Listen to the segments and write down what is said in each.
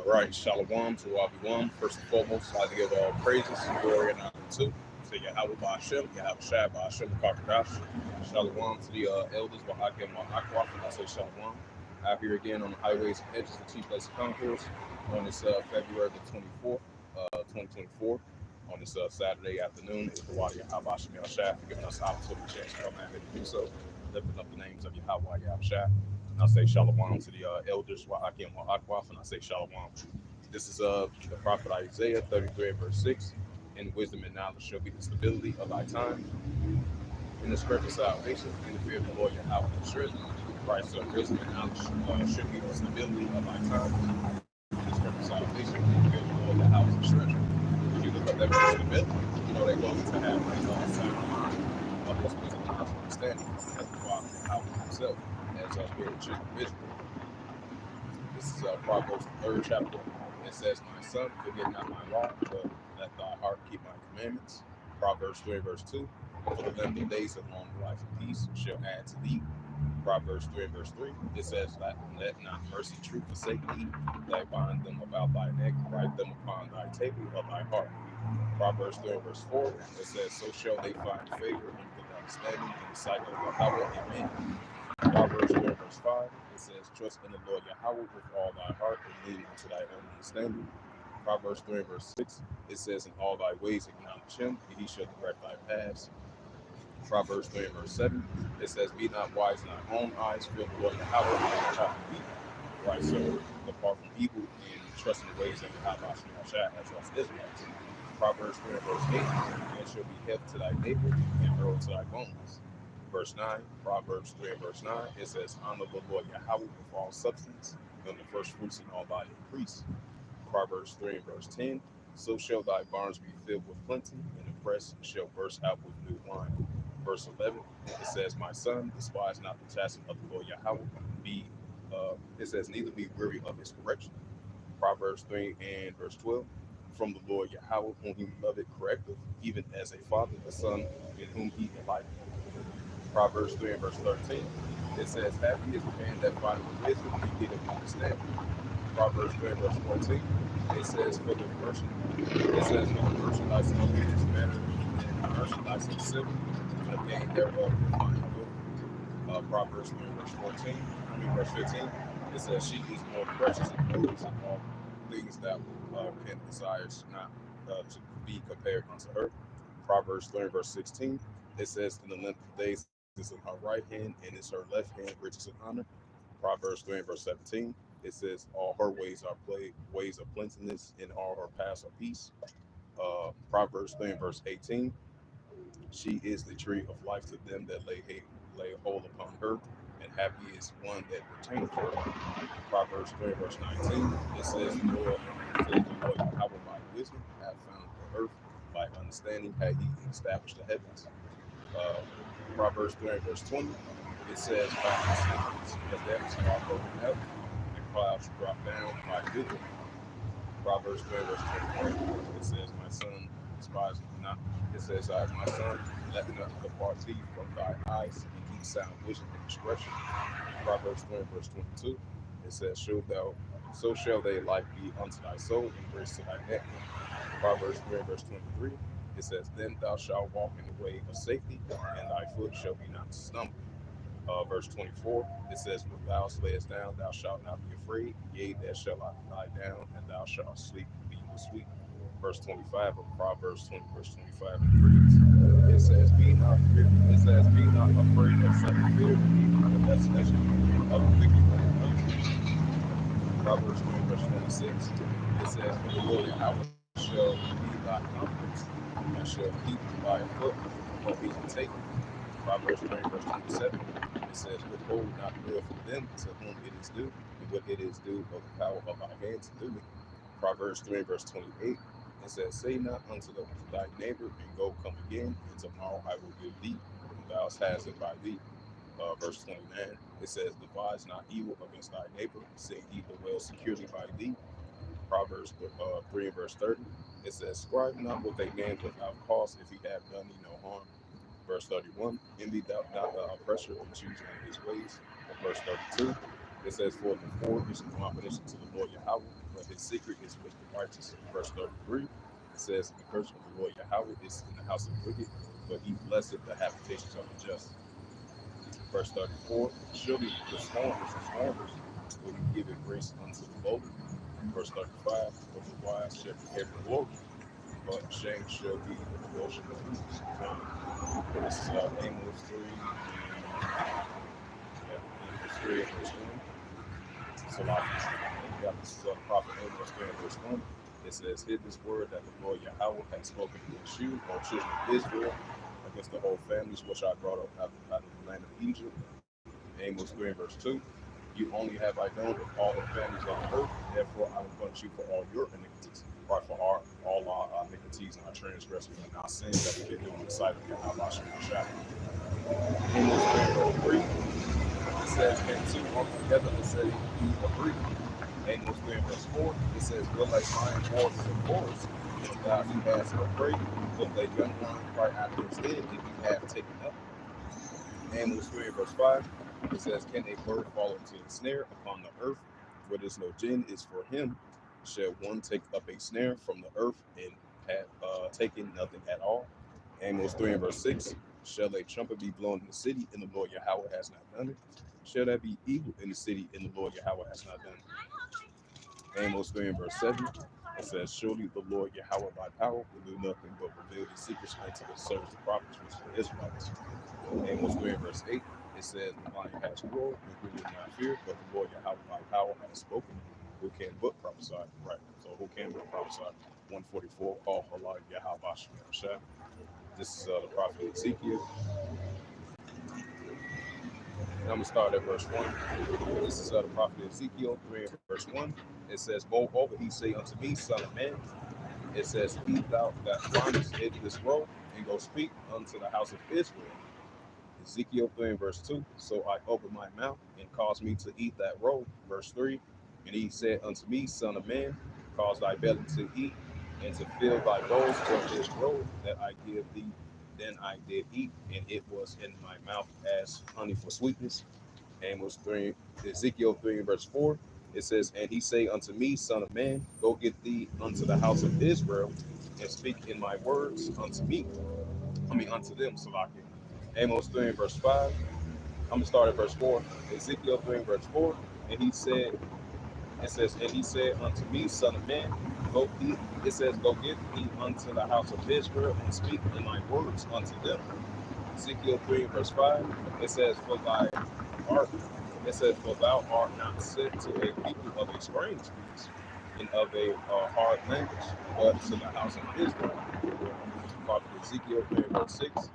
Right, Shalom to Abiwam. First and foremost, I'd like to give all praises, glory, and honor to Yahweh Ba'ashem, Yahweh Shai Ba'ashem, Kakadash. Shalom to the elders, Wa'akim, Wa'akwaf, and I say Shalom. Out here again on the highways and hedges, the chief place of concourse, on this February the 24th, 2024. On this Saturday afternoon, it's the Wadi Yahweh Ba'ashem Yahweh Shai for giving us the opportunity chance to come out here to do so, lifting up the names of Yahweh Yahweh Shai. And I say Shalom to the elders, Wa'akim, Wa'akwaf, and I say Shalom. This is the prophet Isaiah 33 verse 6. In wisdom and knowledge shall be the stability of thy time, in the strength of salvation, in the fear of the Lord your house and strength. Right, so wisdom and knowledge should be the stability of thy time, in the strength of salvation, in the fear of the Lord your house and strength. If you look up that word stability, they go to have like all the time of this wisdom and knowledge understanding as the Father and house himself, as being the children of Israel. This is Proverbs the 3rd chapter. It says, my son, forget not my law, but let thy heart keep my commandments. Proverbs 3 verse 2. For the length of days and long life and peace shall add to thee. Proverbs 3 verse 3. It says, let not mercy, truth forsake thee. Thy bind them about thy neck, write them upon thy table of thy heart. Proverbs 3 verse 4. It says, so shall they find favor and good understanding in the sight of Yahweh. Amen. Proverbs 3 verse 5, it says, trust in the Lord Yahweh with all thy heart and lean into thy own understanding. Proverbs 3 verse 6, it says, in all thy ways acknowledge him, and he shall direct thy paths. Proverbs 3 verse 7, it says, be not wise in thy own eyes, fear the Lord Yahweh, and not from evil. Right, so depart from evil and trust in the ways of Yahweh as well as Israelites. Proverbs 3 verse 8, there shall be health to thy neighbor and marrow to thy bones. Verse 9, Proverbs 3 and verse 9, it says, honor the Lord Yahweh with all substance, and the first fruits in all thy increase. Proverbs 3 and verse 10, so shall thy barns be filled with plenty, and the press shall burst out with new wine. Verse 11, it says, my son, despise not the chastening of the Lord Yahweh, it says, neither be weary of his correction. Proverbs 3 and verse 12, from the Lord Yahweh, whom he loveth, correcteth, even as a father the son in whom he delighteth. Proverbs 3 and verse 13, it says, happy is the man that findeth wisdom and getteth understanding. Proverbs 3 and verse 14, it says, for the merchandise of man is better than the merchandise of silver, and the gain thereof is fine gold. Proverbs 3 and verse 15, it says, she is more precious than gold, and all things that can desire not to be compared unto her. Proverbs 3 and verse 16, it says, in the length of days is in her right hand, and is her left hand riches and honor. Proverbs 3 and verse 17, it says, all her ways are ways of plenteousness, and all her paths are peace. Proverbs 3 and verse 18, she is the tree of life to them that lay hold upon her, and happy is one that retaineth her. Proverbs 3 and verse 19, it says, the Lord Yahweh by wisdom hath found the earth, by understanding had he established the heavens. Proverbs 3 and verse 20, it says, the depths are broken up, and clouds drop down by good. Proverbs 3 and verse 21, it says, my son, despise not. It says, my son, let not depart thee from thy eyes, and keep sound vision and discretion. Proverbs 3 and verse 22, it says, so shall thy life be unto thy soul, and grace to thy neck. Proverbs 3 and verse 23, it says, then thou shalt walk in the way of safety, and thy foot shall be not stumbled. Verse 24, it says, when thou layest down, thou shalt not be afraid, yea, thou shalt lie down, and thou shalt sleep, be sweet. Verse 25 of Proverbs 20, verse 25 reads, it says, be not afraid of sudden fear, neither the desolation of the wicked one. Proverbs 20, verse 26, it says, for the Lord Yahweh shall be thy confidence, and shall keep thy foot from being taken. Proverbs 20, verse 27, it says, withhold not good from them to whom it is due, and what it is due of the power of thy hand to do it. Proverbs 3, verse 28, it says, say not unto thy neighbor, and go come again, and tomorrow I will give thee, and thou hast it by thee. Verse 29, it says, devise not evil against thy neighbor, say evil well securely by thee. Proverbs 3 and verse 30, it says, scribe not with a man without cause if he have done thee no harm. Verse 31, envy thou not the oppressor, and choose not his ways. Verse 32, It says, for the four is an opposition to the Lord Yahweh, but his secret is with the righteous. Verse 33, it says, the curse of the Lord Yahweh is in the house of the wicked, but he blesseth the habitations of the just. Verse 34, surely the scorners will he give it grace unto the lowly. Verse 35, for the wise shall be ever glory, but shame shall be the portion of fools. This is Amos 3, Amos 3 and verse 1. So like you got this prophet Amos 3 and verse 1. It says, hear this word that the Lord Yahweh hath spoken against you, O children of Israel, against the whole families which I brought up out of the land of Egypt. Amos 3 and verse 2. You only have I known of all the families on the earth, therefore I will punish you for all your iniquities, right, for all our iniquities and our transgressions and our sins that we did do in the sight of Yahweh Shah. Amos 3 and verse 3. It says, and two altogether, it says, you agree. Amos 3 and verse 4, it says, will a lion roar to the forest, and thou he has no prey? Will a young lion cry after his head if you have taken up? Amos 3 and verse 5, it says, can a bird fall into a snare upon the earth, where there's no gin is for him? Shall one take up a snare from the earth and have taken nothing at all? Amos 3 and verse 6, shall a trumpet be blown in the city, and the Lord Yahweh has not done it? Shall there be evil in the city, and the Lord Yahweh has not done it? Amos 3 and verse 7, it says, surely the Lord Yahweh by power will do nothing but reveal the secrets unto the servants of the prophets, which are the Israelites. Amos 3 and verse 8, it says, the lion has roared, and who will not fear, but the Lord Yahweh by power has spoken. Who can but prophesy? Right. So who can but prophesy? 144, call for Allah Yahweh Shah. This is the prophet Ezekiel. And I'm going to start at verse 1. This is the prophet Ezekiel 3 and verse 1. It says, moreover, he say unto me, son of man, it says, eat thou that finest in this roll, and go speak unto the house of Israel. Ezekiel 3 and verse 2. So I opened my mouth and caused me to eat that roll. Verse 3. And he said unto me, son of man, cause thy belly to eat, and to fill thy bowls from this roll that I give thee. Then I did eat, and it was in my mouth as honey for sweetness. Amos 3, Ezekiel 3 and verse 4. It says, and he say unto me, son of man, go get thee unto the house of Israel, and speak in my words unto me. Unto them, Salakia. Amos 3 and verse 5. I'm going to start at verse 4. Ezekiel 3 and verse 4. And he said, it says, and he said unto me, son of man, go eat. It says, go get thee unto the house of Israel, and speak in my words unto them. Ezekiel 3 and verse 5. It says, for thy art, it says, for thou art not sent to a people of a strange speech and of a hard language, but to the house of Israel. Prophet Ezekiel 3 and verse 6.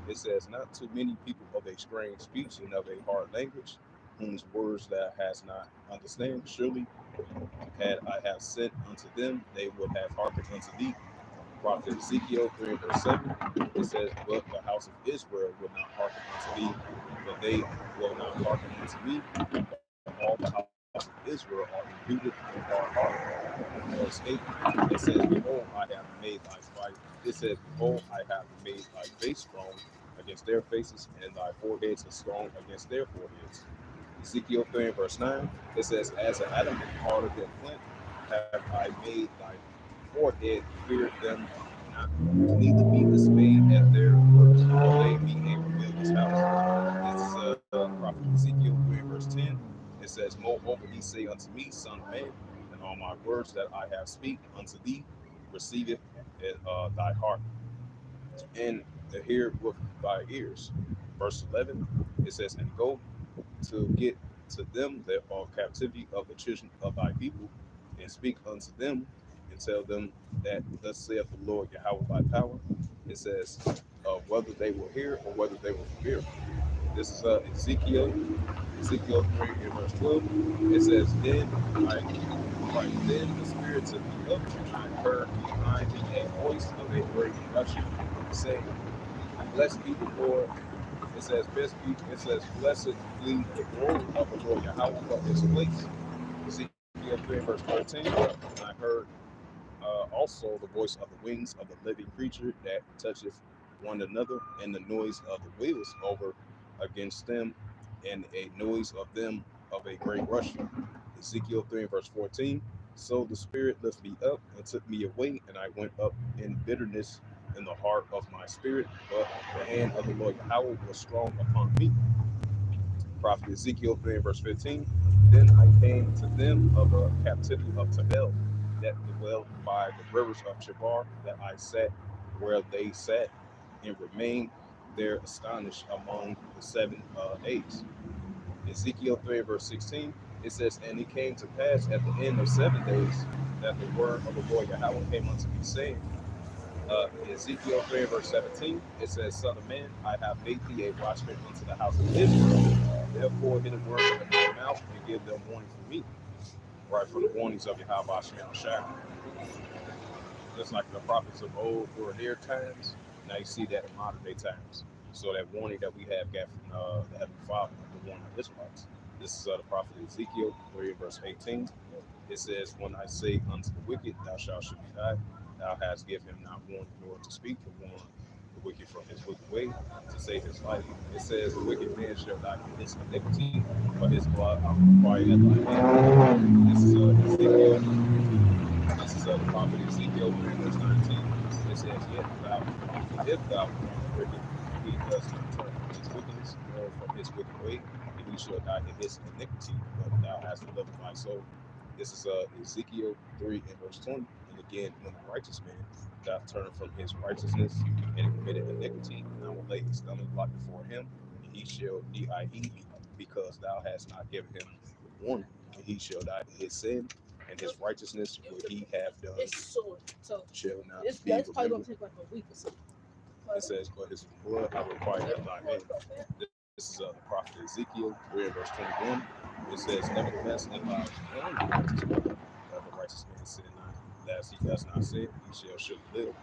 It says, not too many people of a strange speech and of a hard language, whose words thou hast not understand. Surely, had I have sent unto them, they would have hearkened unto thee. Prophet Ezekiel 3 and verse 7. It says, but the house of Israel will not hearken unto thee, but they will not hearken unto me. All the house of Israel are imputed and are hard. Verse 8. It says, behold, I have made thy fight. It says, behold, I have made thy face strong against their faces, and thy foreheads are strong against their foreheads. Ezekiel 3 and verse 9, it says, as an adamant harder than flint, have I made thy forehead, fear them not, neither be dismayed at their works, for they be a rebellious house. This is prophet Ezekiel 3 and verse 10. It says, moreover, he say unto me, son of man, and all my words that I have speak unto thee, receive it in thy heart, and hear with thy ears. Verse 11, it says, and go to get to them that are captivity of the children of thy people, and speak unto them, and tell them that thus saith the Lord Yahweh by power. It says, whether they will hear or whether they will fear. This is Ezekiel 3 and verse 12. It says, then the Spirit took me up, and I heard behind me a voice of a great rushing, saying, blessed be the Lord. It says, blessed be the glory of the Lord Yahweh from his place. Ezekiel 3 verse 14. And I heard also the voice of the wings of the living creature that toucheth one another, and the noise of the wheels over against them, and a noise of them of a great rushing. Ezekiel 3 and verse 14. So the Spirit lifted me up and took me away, and I went up in bitterness in the heart of my spirit, but the hand of the Lord Yahweh was strong upon me. Prophet Ezekiel 3 and verse 15. Then I came to them of the captivity of Tabel, that dwelt by the rivers of Chebar, that I sat where they sat, and remained there astonished among the 7 days. Ezekiel 3 verse 16, it says, and it came to pass at the end of 7 days that the word of the Lord Yahweh came unto me, saying, Ezekiel 3 verse 17, it says, son of man, I have made thee a watchman unto the house of Israel. Therefore, hit a word in my mouth and give them warning from me. Right, from the warnings of Yahweh Shem Shah. Just like the prophets of old were their times, now you see that in modern day times. So that warning that we have got from the Heavenly Father, the warning of Israelites. This is the prophet Ezekiel 3 verse 18. It says, when I say unto the wicked, thou shalt surely die, thou hast given him not warning nor to speak, to warn the wicked from his wicked way, to save his life. It says, the wicked man shall die for his iniquity, but his blood I will require at thy hand. This is Ezekiel. This is the prophet Ezekiel 3 verse 19. It says, yet thou, if thou warn the wicked, he does not turn from his wickedness, nor from his wicked way, and he shall die in his iniquity, but thou hast delivered my soul. This is Ezekiel 3 and verse 20. And again, when the righteous man doth turn from his righteousness and committed iniquity, and I will lay his stumbling block before him, and he shall die, because thou hast not given him warning, and he shall die in his sin, and his righteousness what he have done shall not be remembered. It says, but his blood I require at thy hand. This is the prophet Ezekiel 3 verse 21. It says, nevertheless, if I warn the righteous man, that the righteous man sin not, lest he does not sin, he shall surely live,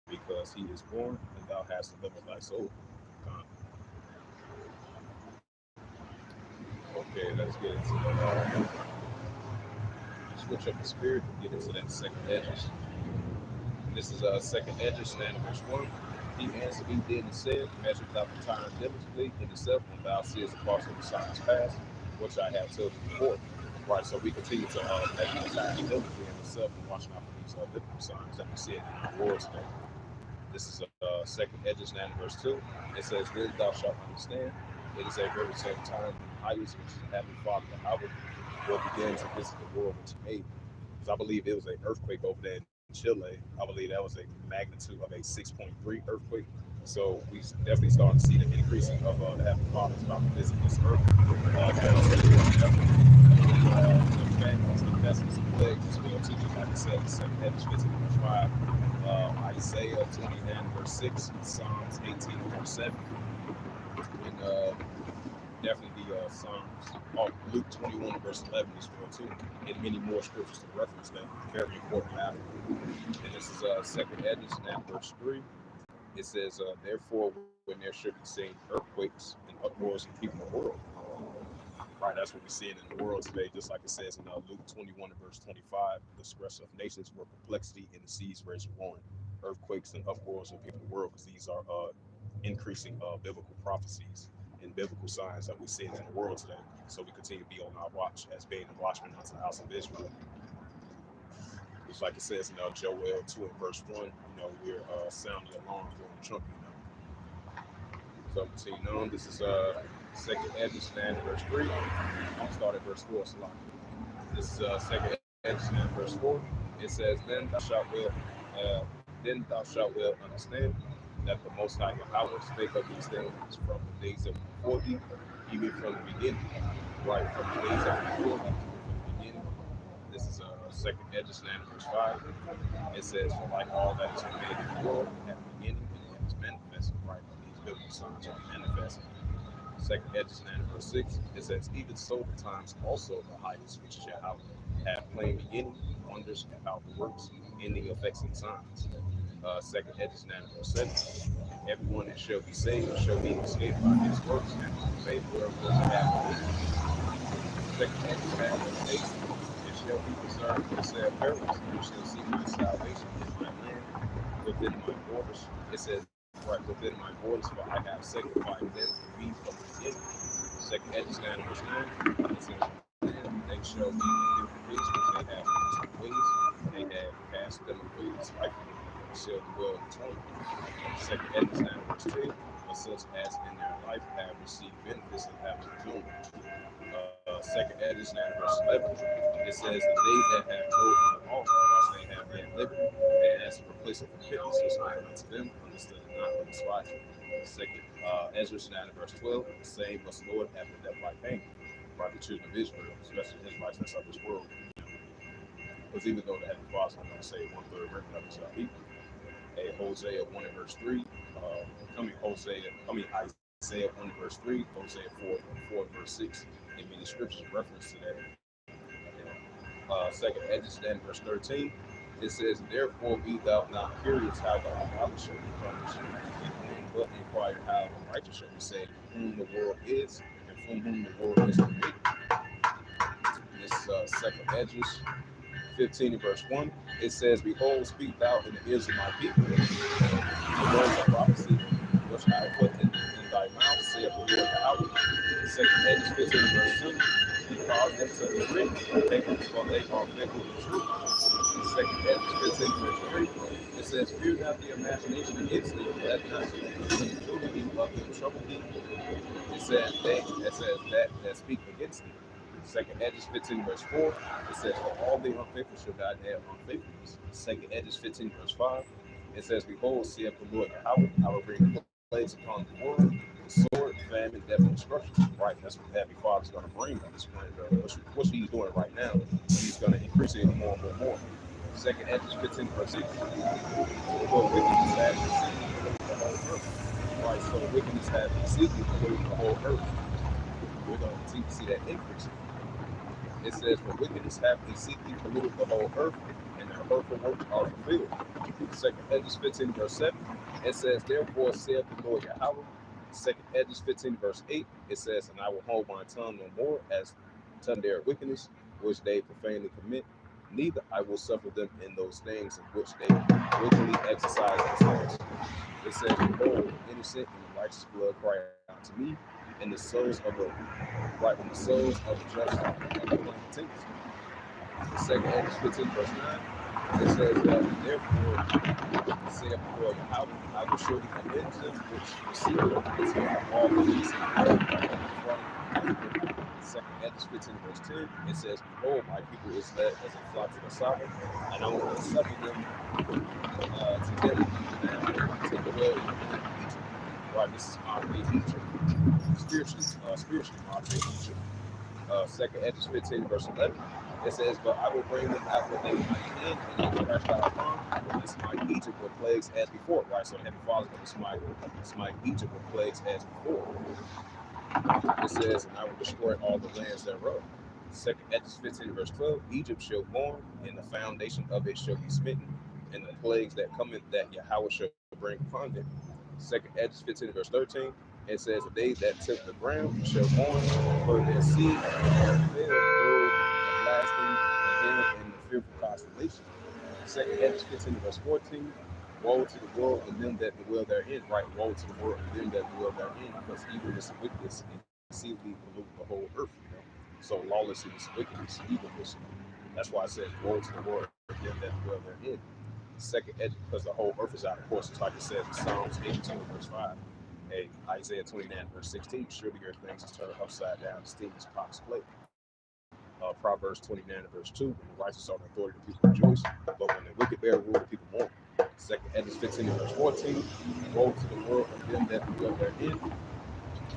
because he is born, and thou hast delivered thy soul. Okay, let's get into the switch up the spirit and get into that second Hedges. This is second Hedges, stand verse 1. He answered me then and said, measure thou the time diligently in itself when thou seest the parts of the signs past, which I have told you before. Right, so we continue to measure the time diligently in itself and watching out for these biblical signs that we see in our world today. This is second Hedges, verse 2. It says, then thou shalt understand. It is a very same time the highest, which is the Heavenly Father, Yahweh, will begin to visit the world which he made. Because I believe it was an earthquake over there in Chile. I believe that was a magnitude of a 6.3 earthquake. So we definitely starting to see the increasing of the Heavenly Father about to visit this earth. That's some plagues as well too. Just like I said, the second Hedges visit verse 5, Isaiah 29 verse 6, Psalms 18 verse 7, and definitely the Psalms, Luke 21 verse 11 as well too, and many more scriptures to reference that very important matter. And this is second Hedges, verse 3. It says, therefore, when there should be seen earthquakes and uproars in people of the world. Right, that's what we're seeing in the world today, just like it says in Luke 21 and verse 25, the stress of nations were perplexity and the seas raised roaring, earthquakes and uproars in people of the world, because these are increasing biblical prophecies and biblical signs that we're seeing in the world today. So we continue to be on our watch as being a watchman unto the house of Israel. Just like it says in Joel 2 and verse 1, we're sounding the alarm, blowing the trumpet. So continue on. This is second Hedges, verse 3. I'll start at verse 4. So this is second Hedges, verse 4. It says, then thou shalt well understand that the Most High Yahweh spake of these things from the days of before thee, even from the beginning. Right, from the days of before thee, from the beginning. This is second Hedges, verse 5. It says, for like all that is made in the world at the beginning, and it is manifested. Right, these biblical signs are manifested. Second Hedges, verse 6. It says, even so the times also the highest, which shall have plain beginning, wonders and powerful works, ending effects and signs. Second Hedges, verse 7. Everyone that shall be saved shall be escaped by his works, and the faith whereof was have Second Hedges, verse 8. It shall be preserved for the sad parents, you shall see my salvation in my land, within my borders. It says, right within my borders, for I have sanctified them for me from the beginning. Second Hedges, verse 9. It says, shall be in the gates which they have cast ways, they have cast them away despitefully, and shall dwell eternally. Second Edges 9 verse 10, but such as in their life have received benefits and have enjoyed. Second Edges 9 verse 11, it says, the they that have no law, whilst they have yet liberty, they ask for a place of repentance, is open unto them, understood it not, but despise it. Second Ezra 9 verse 12, the same must Lord after death by pain, by the children of Israel, especially the Israelites that's of this world. Because even though the Heavenly Father is going to say one third written of his people, Hosea 1 and verse 3, Isaiah 1 and verse 3, Hosea 4 and verse 6, and many scriptures reference to that. Second Edges 10 verse 13, it says, therefore be thou not curious how the ungodly shall be punished, but inquire how the righteous shall be saved, whom the world is, and from whom the world is created. This Second Edges 15 and verse 1, it says, behold, speak thou in the ears of my people, the words of prophecy, which I put in thy mouth, saith the Lord Yahweh. Second Edges 15 and verse 2, and cause them to agree, for they are faithful to truth. Second Edges 15 verse 3, it says, fear not the imagination against thee, let not the cruelty of them trouble thee. It says that speak against thee. Second Edges 15 verse 4, it says, for all the unfaithful shall die their unfaithfulness. Second Edges 15 verse 5, it says, behold, saith the Lord Yahweh, I will bring plagues upon the world, sword, famine, death, and destruction. Right, that's what the Heavenly Father is going to bring on this planet, which he's doing right now. He's going to increase it more and more and more. Second Edges 15 verse 6, for wickedness has exceeded the whole earth. Right, so wickedness has exceeded the whole earth. We're going to continue to see that increase. It says, for wickedness hath exceedingly polluted the whole earth, and their hurtful works are fulfilled. Second Edges 15 verse 7, it says, therefore saith the Lord Yahweh. Second Edges 15 verse 8, it says, and I will hold my tongue no more as to their wickedness, which they profanely commit, neither I will suffer them in those things in which they wickedly exercise themselves. It says, behold, innocent and the righteous blood cry out to me, and the souls of the just continues. Second Edges 15 verse 9, it says, therefore saith the Lord Yahweh, I will surely avenge them which receive it until all the peace and Second Edges 15 verse 10, it says, behold, my people is led as a flock to the slaughter, and I will suffer them to them and take away Egypt. Right, this is modern day Egypt. Spiritually modern day Egypt. Second Edges 15 verse 11, it says, but I will bring them out with a mighty hand, and I will crash out upon, and smite Egypt with plagues as before. Right, so the Heavenly Father is going to smite Egypt with plagues as before. It says, and I will destroy all the lands thereof. Second Edges 15 verse 12, Egypt shall mourn, and the foundation of it shall be smitten, and the plagues that cometh that Yahweh shall bring upon them. Second Edges 15 verse 13, it says, the day that took the ground shall mourn, for their seed and fail through the blasting, the hail, and the fearful constellation. Second Edges 15 verse 14, woe to the world and them that dwell therein. Right, woe to the world and them that dwell therein, because evilness and wickedness exceedingly pollute the whole earth. So lawlessness, wickedness, evilness. That's why it says, woe to the world and them that dwell therein. Second Edges, because the whole earth is out of course. It's like it says in Psalms 82 verse 5. Isaiah 29 verse 16, surely your things is turned upside down, steam is pot's plate. Proverbs 29 verse 2, when the righteous are in authority, the people rejoice, but when the wicked bear rule, the people mourn. Second Edges 15 verse 14, woe to the world and them that dwell therein.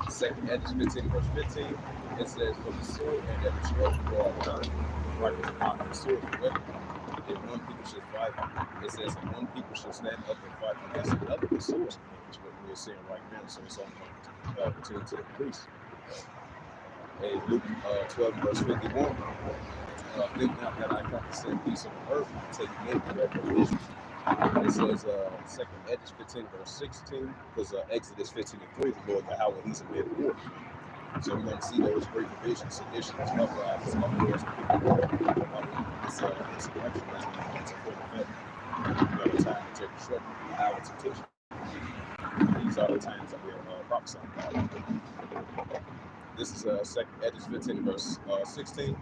Second Edges 15 verse 15, it says, for the sword and that destruction for all time, right, is not the sword forever. If one people should fight, it says if one people should stand up and fight against another, the sword is what we're seeing right now. So it's only going to continue to increase. Luke 12 verse 51, think not that I come to send peace on the earth, take maybe their provision. It says Second Edges 15 verse 16, because Exodus 15 and 3, the Lord Yahweh, he's a man of war. So we're going to see those great divisions, seditions, uprisings, uproars, and people it's election that's going to enter full effect. We've got a time to take a short hour to teach. These are the times that we're prophesying about. This is Second Edges 15 verse 16.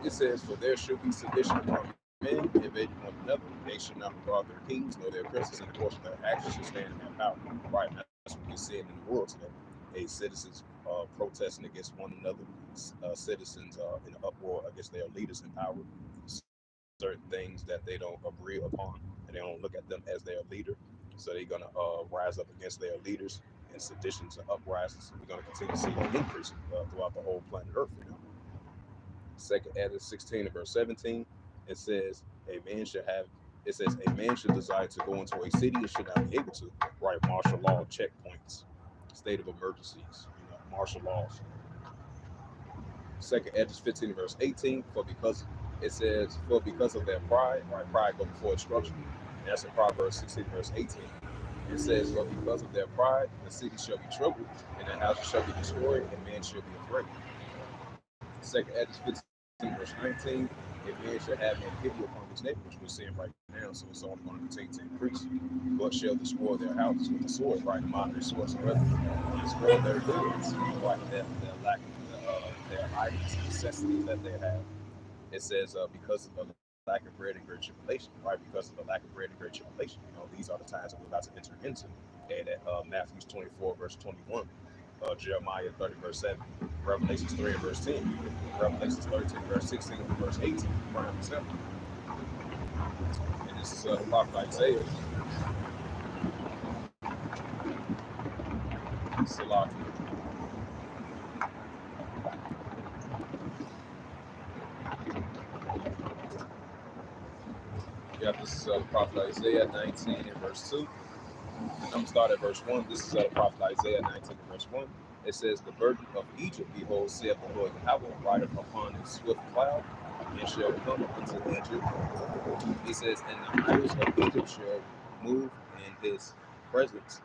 It says, "For there should be sedition among men, invading one another. They should not regard their kings nor their princes, and the course of their actions should stand in their power." Right, and that's what we're seeing in the world today. Citizens protesting against one another, citizens in uproar against their leaders in power, certain things that they don't agree upon, and they don't look at them as their leader. So they're gonna rise up against their leaders and seditions and uprisings. We're gonna continue to see that increase throughout the whole planet Earth. Second Edit 16 and verse 17, it says a man should have it says a man should desire to go into a city and should not be able to. Right, martial law checkpoints, state of emergencies, martial laws. Second Edges 15 verse 18, for because it says, for because of their pride, right, pride go before destruction. And that's in Proverbs 16 verse 18. It says, for because of their pride, the city shall be troubled, and the houses shall be destroyed, and man shall be afraid. Second Edges 15 verse 19, a man shall have no pity upon his neighbor, which we're seeing right now, so it's only going to continue to increase. But shall destroy their houses with the sword, right? Modern swords, so destroy their goods, right? Their lack of their items, necessities that they have. It says because of the lack of bread and great tribulation, right? Because of the lack of bread and great tribulation, these are the times that we're about to enter into. And at Matthew 24 verse 21, Jeremiah 30 verse 7, Revelations 3 and verse 10, Revelations 13 verse 16 and verse 18, prime example. And this is the prophet Isaiah. Salah. Yeah, this is the prophet Isaiah 19 and verse 2. I'm going to start at verse 1. This is the prophet Isaiah 19 and verse 1. It says, the burden of Egypt, behold, saith the Lord Yahweh, rideth upon a swift cloud, and shall come into Egypt. It says, and the idols of Egypt shall move in his presence,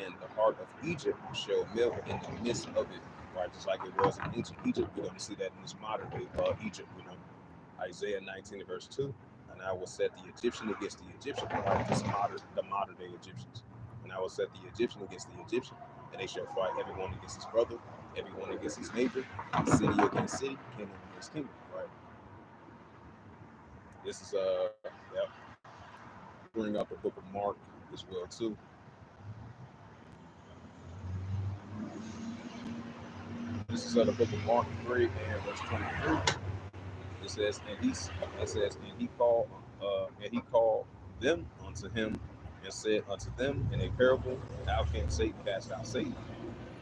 and the heart of Egypt shall melt in the midst of it. Right, just like it was in ancient Egypt, we're going to see that in this modern day Egypt. Isaiah 19 and verse 2. And I will set the Egyptian against the Egyptian, right? The modern day Egyptians. And I will set the Egyptian against the Egyptian, and they shall fight everyone against his brother, everyone against his neighbor, city against city, kingdom against kingdom, right? This is yeah. Bring up the book of Mark as well too. This is the book of Mark 3 and verse 23. It says, and he called them unto him and said unto them in a parable, how can Satan cast out Satan?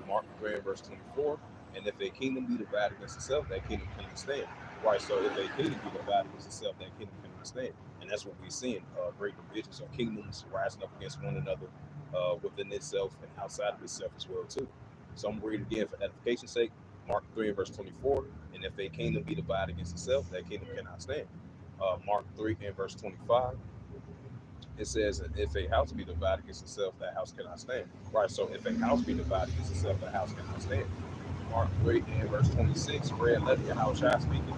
Mark 3 and verse 24. And if a kingdom be divided against itself, that kingdom cannot stand. Right, so if a kingdom be divided against itself, that kingdom cannot stand. And that's what we're seeing, great divisions of kingdoms rising up against one another within itself and outside of itself as well too. So I'm going to read it again for edification's sake. Mark 3 and verse 24. And if a kingdom be divided against itself, that kingdom cannot stand. Mark 3 and verse 25. It says, if a house be divided against itself, that house cannot stand. Right, so if a house be divided against itself, that house cannot stand. Mark 3 and verse 26, Fred, let your house shine speaking.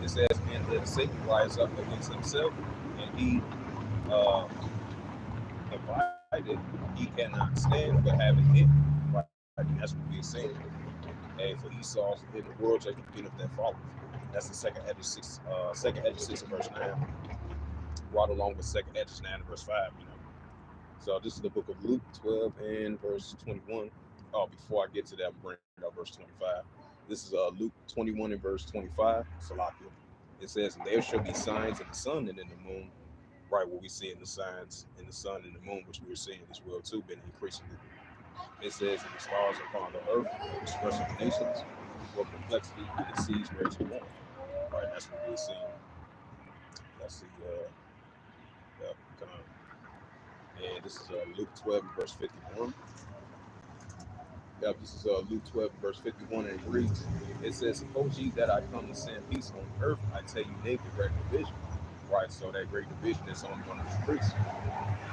It says, and if Satan rise up against himself, and he divided, he cannot stand but have it in. Right, and that's what we're saying. And for Esau's in the world, just the beginning of that follow. That's the second Edge 6 and verse 9, right along with second Edge 9 and verse 5. So this is the book of Luke 12 and verse 21. Oh, before I get to that, I'm bringing up verse 25. This is Luke 21 and verse 25, Salakia. It says, and there shall be signs in the sun and in the moon, right, what we see in the signs in the sun and the moon, which we are seeing as well too, been increasingly. It says, and the stars upon the earth, the express of the nations, for perplexity, and the seas raging warm. Right, that's what we're seeing. That's the, yeah, come on. And this is Luke 12 and verse 51. This is Luke 12 and verse 51, and it reads, it says, suppose ye that I come to send peace on earth, I tell you, they great division. Right, so that great division is only going to increase.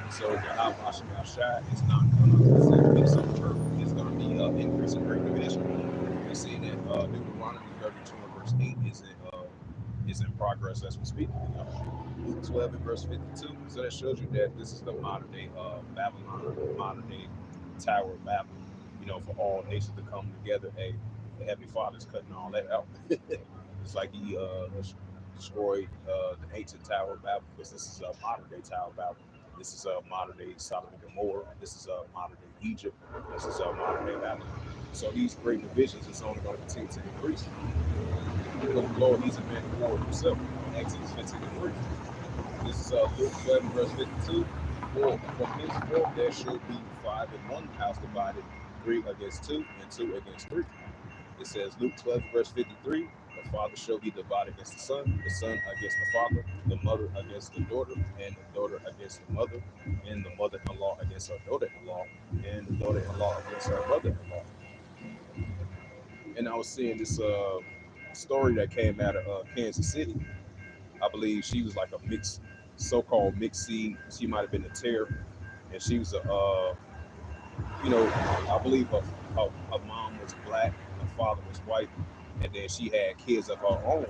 So the Hashem Shai is not going to send peace on earth. It's going to be increasing great division. We see that Deuteronomy 32 and verse 8 is in progress as we speak. Luke 12 and verse 52. So that shows you that this is the modern day Babylon, modern day Tower of Babel. For all nations to come together. The Heavenly Father's cutting all that out. It's like he destroyed the ancient Tower of Babel, because this is a modern day Tower of Babel. This is a modern day Sodom and Gomorrah. This is a modern day Egypt. This is a modern day Babylon. So these great divisions is only going to continue to increase. Because the Lord, he's a man of war himself. Exodus 15 and 3. This is Luke 11, verse 52. For from henceforth there shall be 5 in one house divided, 3 against 2, and 2 against 3. It says Luke 12, verse 53, the father shall be divided against the son against the father, the mother against the daughter, and the daughter against the mother, and the mother-in-law against her daughter-in-law, and the daughter-in-law against her mother-in-law. And I was seeing this story that came out of Kansas City. I believe she was like a mixed, so-called mixed seed. She might have been a tear, and she was I believe her mom was black, her father was white, and then she had kids of her own.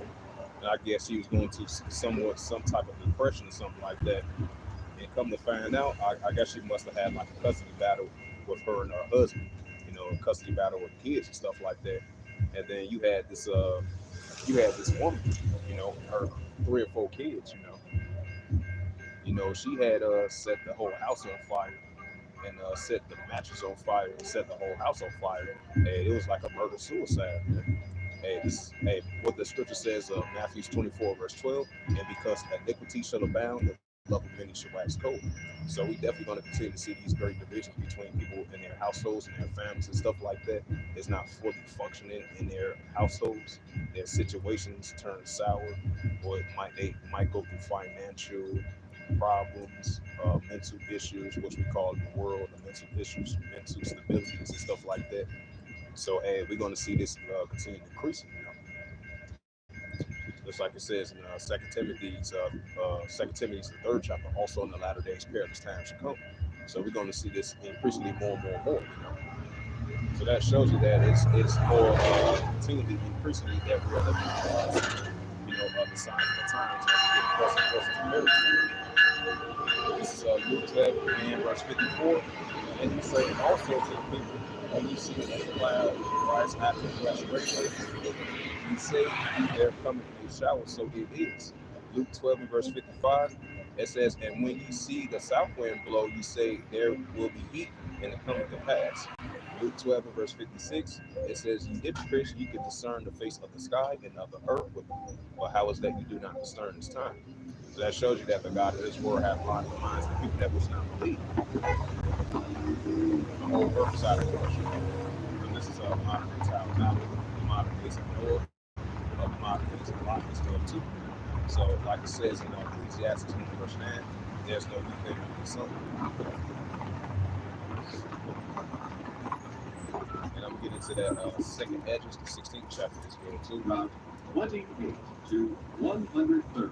And I guess she was going through some type of depression or something like that. And come to find out, I guess she must have had like a custody battle with her and her husband, a custody battle with kids and stuff like that. And then you had this woman, her 3 or 4 kids, she had set the whole house on fire, and set the mattress on fire, and set the whole house on fire. Hey, it was like a murder suicide, man. Hey, what the scripture says, Matthew 24, verse 12, and because iniquity shall abound, the love of many shall wax cold. So we definitely going to continue to see these great divisions between people in their households and their families and stuff like that. It's not fully functioning in their households. Their situations turn sour, or they might go through financial problems, mental issues, which we call in the world the mental issues, mental stabilities and stuff like that. So, hey, we're going to see this continue increasing. Just like it says in Second Timothy's the 3rd chapter, also in the latter days, perilous times should come. So we're going to see this increasingly more and more and more. So that shows you that it's more continually increasingly that we're living the signs of the times as we get closer and closer to perilous. This is Luke 12 and verse 54. And he said also to the people, when you see the cloud rise after the restoration, he said, there cometh a shower, so it is. Luke 12 and verse 55, it says, and when you see the south wind blow, you say, there will be heat, and it cometh to pass. Luke 12 and verse 56, it says, you hypocrites, you can discern the face of the sky and of the earth, but how is that you do not discern this time? So that shows you that the God of this world has blinded the minds of the people that was not believe. The whole earth side of the question. And this is a modern day Tower Mountain, modern days of Noah, of modern days of Lot and stuff too. So, like it says in Ecclesiastes 20 verse 9, there's no new thing under the sun. And I'm gonna get into that second Hedges, the 16th chapter is going too. About 20 feet to 103rd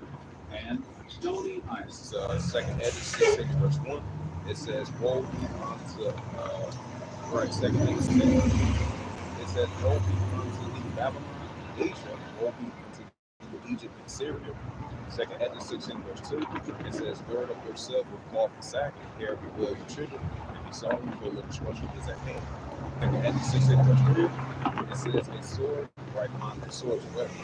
and Stony Island. This is second Hedges, 16 verse 1. It says, woe be unto, second Hedges 10. It says, woe be unto the Babylon, Asia, woe be unto Egypt and Syria. Second Hedges 16 verse 2. It says, gird up yourself with cloth and sack, and carry well your children, and be sorry, for your destruction is at hand. Second Hedges 16 verse 3. It says, a sword, right mind, a sword's weapon.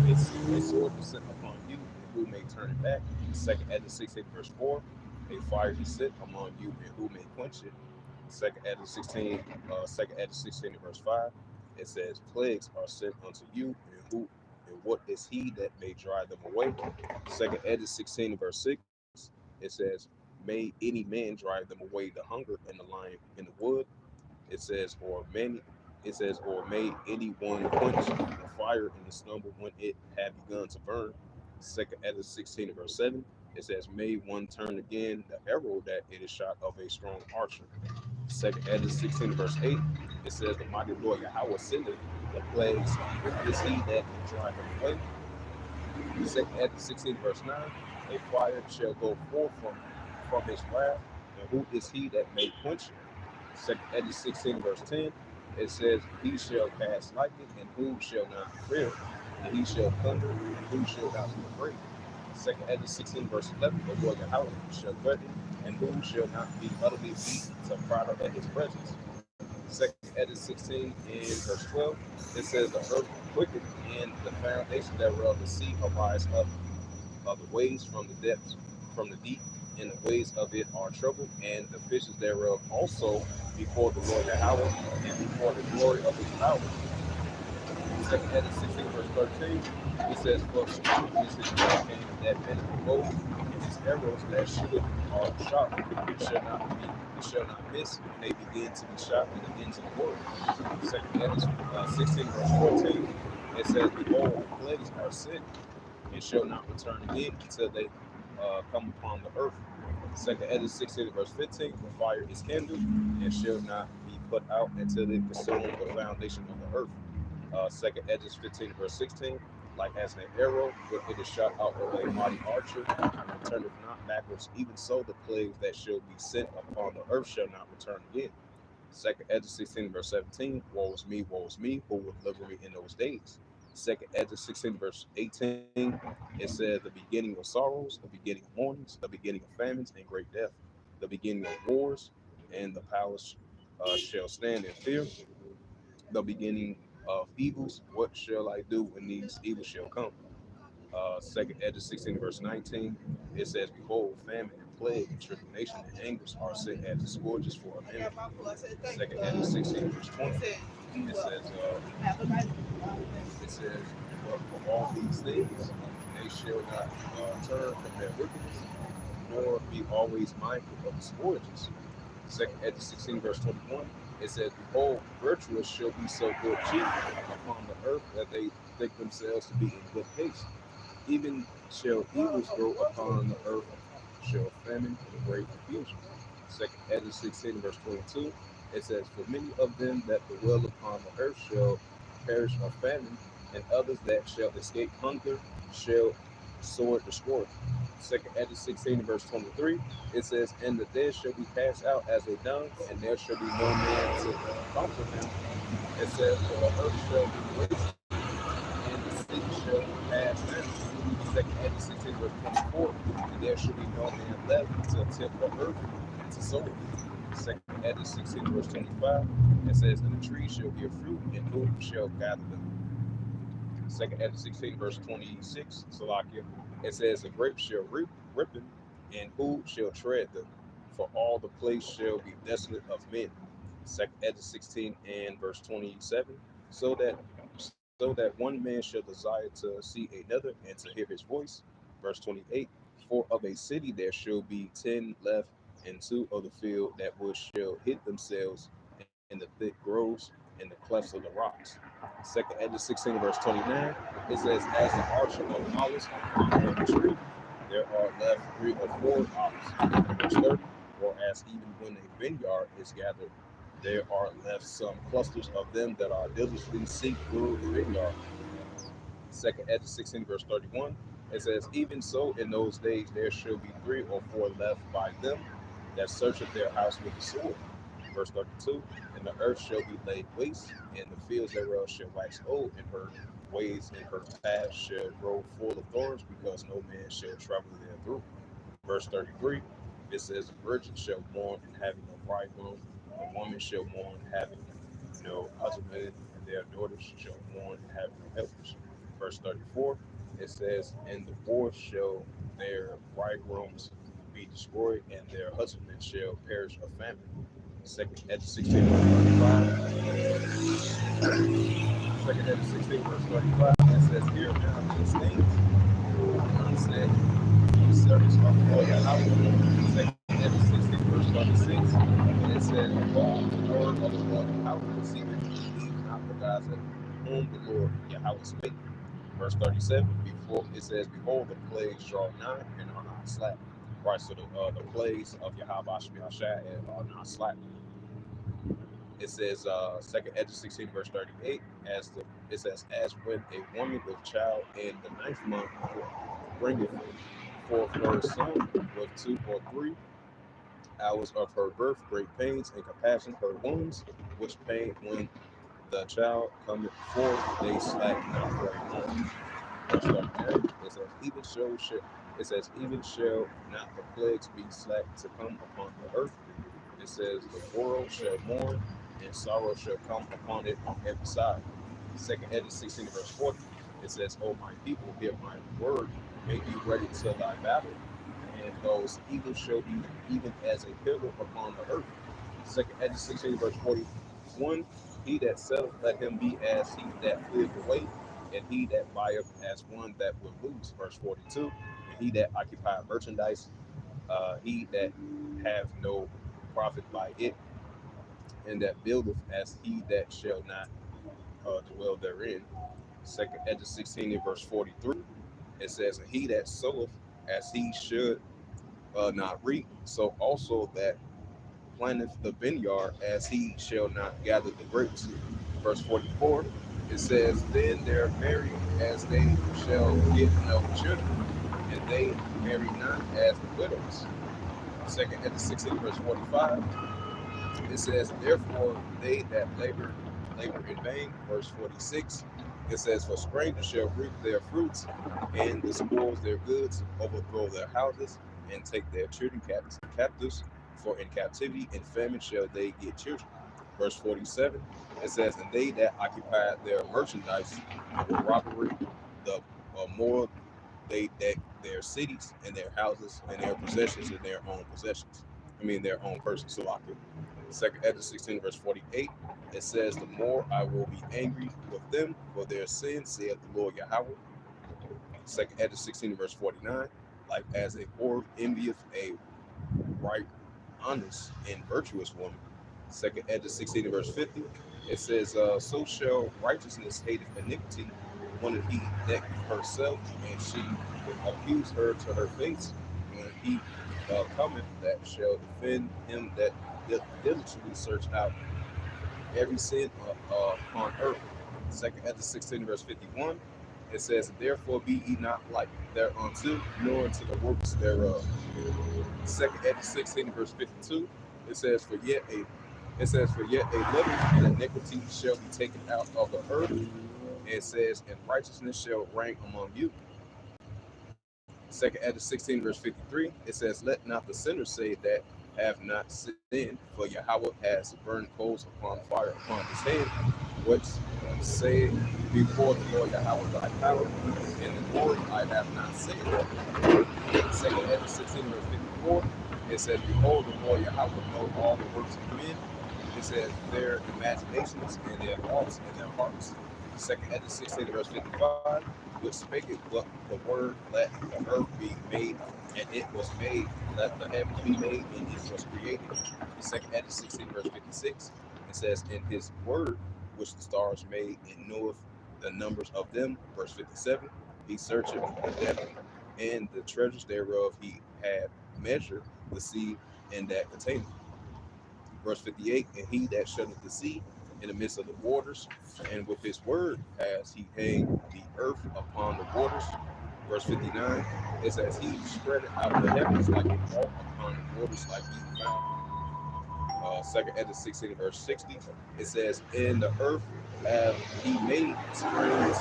A sword is set upon you, and who may turn it back. Second Hedges 16 verse 4. A fire be set among you, and who may quench it. Second Hedges 16 verse 5. It says, plagues are sent unto you, and what is he that may drive them away? Second Hedges 16 verse 6. It says, may any man drive them away the hunger and the lion in the wood. It says, or may anyone quench the fire in the stubble when it had begun to burn. Second Ezra 16 verse 7. It says, may one turn again the arrow that it is shot of a strong archer. Second Ezra 16 verse 8. It says, the mighty Lord Yahweh sendeth the plagues, who is he that can drive them away? Second Ezra 16 verse 9. A fire shall go forth from his wrath, and who is he that may quench it? Second Ezra 16 verse 10, it says, he shall cast lightning, and who shall not fear? And he shall thunder, and who shall not be afraid? Second Ezra 16 verse 11, the Lord Yahweh shall threaten, and who shall not be utterly beaten to prattle at his presence? Second Edges 16 and verse 12, it says, the earth quickened, and the foundation thereof, the sea arise up of the waves from the depths, from the deep, and the ways of it are troubled, and the fishes thereof also before the Lord Yahweh, and before the glory of his power. Second Edges 16, verse 13, it says, for strong is his campaign that bendeth the bow, and his arrows that shoot are shot, it shall not miss when they begin to be shot in the ends of the world. Second Edges 16, verse 14, it says, behold, the plagues are sent, and shall not return again until they come upon the earth. Second Edges 16 verse 15, the fire is kindled and shall not be put out until it consume the foundation of the earth. Second Edges 15 verse 16, like as an arrow, when it is shot out of a mighty archer, and turneth not backwards, even so the plagues that shall be sent upon the earth shall not return again. Second Ezra 16 verse 17, woe is me, who will deliver me in those days. Second Ezra 16 verse 18, it says the beginning of sorrows, the beginning of mournings, the beginning of famines and great death, the beginning of wars, and the palace shall stand in fear, the beginning of evils. What shall I do when these evils shall come? Second Ezra 16 verse 19, it says, behold, famine and plague and tribulation and anguish are set as the scourges for a minute. Second Ezra 16 verse 20, it says, but for all these things they shall not turn from their wickedness, nor be always mindful of the scourges. Second Ezra 16 verse 21, it says, behold, virtuous shall be so good cheap upon the earth that they think themselves to be in good case. Even shall evils grow upon the earth, shall famine and great confusion. Second Ezra 16 verse 22, it says, for many of them that dwell upon the earth shall perish of famine, and others that shall escape hunger shall sword destroy. Second Ezra 16 verse 23, it says, and the dead shall be cast out as a dung, and there shall be no man to comfort them. It says, for the earth shall be wasted, and the city shall pass down. Second Ezra 16 verse 24, and there shall be no man left to tempt the earth and to sow it. Second Ezra 16 verse 25, it says, and the trees shall bear fruit, and who shall gather them? Second Ezra 16 verse 26, Salakia, it says, the grapes shall ripen, and who shall tread them? For all the place shall be desolate of men. Second Ezra 16 and verse 27, so that one man shall desire to see another and to hear his voice. Verse 28, for of a city there shall be 10 left, and two of the field that wood shall hid themselves in the thick groves and the clefts of the rocks. Second Ezra 16 verse 29, it says, as the archer of olives on the tree, there are left 3 or 4 olives. Verse 30, or as even when a vineyard is gathered, there are left some clusters of them that are diligently seek through the vineyard. Second Ezra 16 verse 31, it says, even so in those days there shall be 3 or 4 left by them that searcheth their house with the sword. Verse 32, and the earth shall be laid waste, and the fields thereof shall wax old, and her ways and her paths shall grow full of thorns, because no man shall travel therethrough. Verse 33, it says, the virgin shall mourn and having no bridegroom, the woman shall mourn having no husband, and their daughters shall mourn and having no helpers. Verse 34, it says, and the whores shall their bridegrooms be destroyed, and their husbandmen shall perish of famine. Second Ezra 16 verse 35. Second Ezra 16 verse 35, it says, hear now these things, and said, ye servants of the Lord Yahweh. Second Ezra 16 verse 36, and it says, behold, the word of the Lord Yahweh receiveth, believe not the gods of whom the Lord Yahweh spake. Verse 37, before it says, behold, the plagues draw nigh and are not slack. Right, so the plagues of Yahweh are not slack. It says, Second Ezra 16 verse 38, it says, as when a woman with child in the ninth month bringeth forth her son with 2 or 3 hours of her birth, great pains and compassion, her wounds, which pain when the child cometh forth, they slack not for a moment. Verse 39, it says, even shall not the plagues be slack to come upon the earth. It says, the world shall mourn, and sorrow shall come upon it on every side. Second Edges 16 verse 40, it says, O my people, hear my word, make you ready to thy battle, and those evils shall be even as a pillar upon the earth. Second Edges 16 verse 41, he that selleth, let him be as he that fleeth away, and he that buyeth as one that will lose. Verse 42, and he that occupieth merchandise, he that have no profit by it, and that buildeth as he that shall not dwell therein. Second Edges 16 and verse 43, it says, and he that soweth as he should not reap, so also that planteth the vineyard as he shall not gather the grapes. Verse 44, it says, then they're married as they shall get no children, and they marry not as the widows. Second Edges 16 verse 45, it says, therefore they that labor in vain. Verse 46, it says, for strangers shall reap their fruits, and the spoils their goods, overthrow their houses, and take their children captives. For in captivity and famine shall they get children. Verse 47, it says, and they that occupy their merchandise with robbery, the more they deck their cities and their houses and their possessions and their own possessions. I mean, their own persons. So, like it. Second Ezra 16, verse 48, it says, the more I will be angry with them for their sins, saith the Lord Yahweh. Second Ezra 16, verse 49, like as a whore envieth a right, honest, and virtuous woman. Second Ezra 16, verse 50, it says, so shall righteousness hate iniquity, when he decked herself, and she accuse her to her face, when he cometh that shall defend him that diligently search out every sin upon earth. Second Ezra 16, verse 51, it says, therefore be ye not like thereunto, nor unto the works thereof. Second Ezra 16, verse 52, it says, for yet a little, and iniquity shall be taken out of the earth. It says, and righteousness shall reign among you. Second Ezra 16, verse 53, it says, let not the sinner say that have not sinned, for Yahweh has burned coals upon fire upon his head, which say before the Lord Yahweh thy power, and the glory I have not said. Second Ezra 16, verse 54, it says, behold, the Lord Yahweh know all the works of men. It says, their imaginations and their thoughts and their hearts. Second Ezra 16, verse 55, which spaketh what the word, let the earth be made, and it was made, let the heavens be made, and it was created. Second Ezra 16, verse 56, it says, in his word, which the stars made, and knoweth the numbers of them. Verse 57, he searcheth the depth, and the treasures thereof he had measured the sea and that containeth. Verse 58, and he that shutteth the sea in the midst of the waters, and with his word has he hanged the earth upon the waters. Verse 59, it says, he spread out the heavens like a vault upon the waters like he found. Second Ezra 16, verse 60, it says, in the earth have he made springs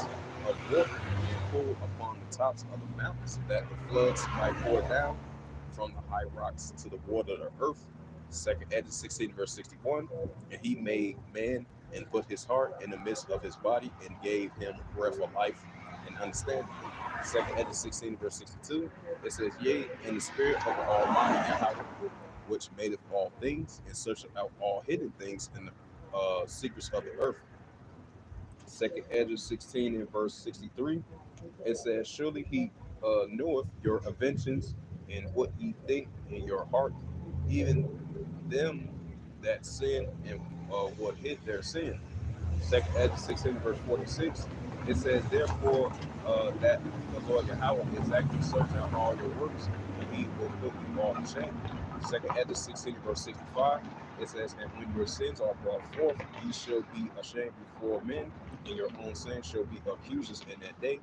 of water and pool upon the tops of the mountains, that the floods might pour down from the high rocks to the water of the earth. Second Ezra 16, verse 61, and he made man and put his heart in the midst of his body and gave him breath of life and understanding. Second Ezra 16, verse 62, it says, yea, in the spirit of the Almighty Yahweh, which madeth all things and searcheth out all hidden things in the secrets of the earth. Second Ezra 16 and verse 63, it says, surely he knoweth your inventions and what ye think in your heart, even them that sin and what hid their sin. Second Ezra 16 verse 46, it says, therefore that the Lord Yahweh exactly search out all your works, and he will put you all to shame. Second Ezra 16 verse 65, it says, and when your sins are brought forth, ye shall be ashamed before men, and your own sins shall be accusers in that day.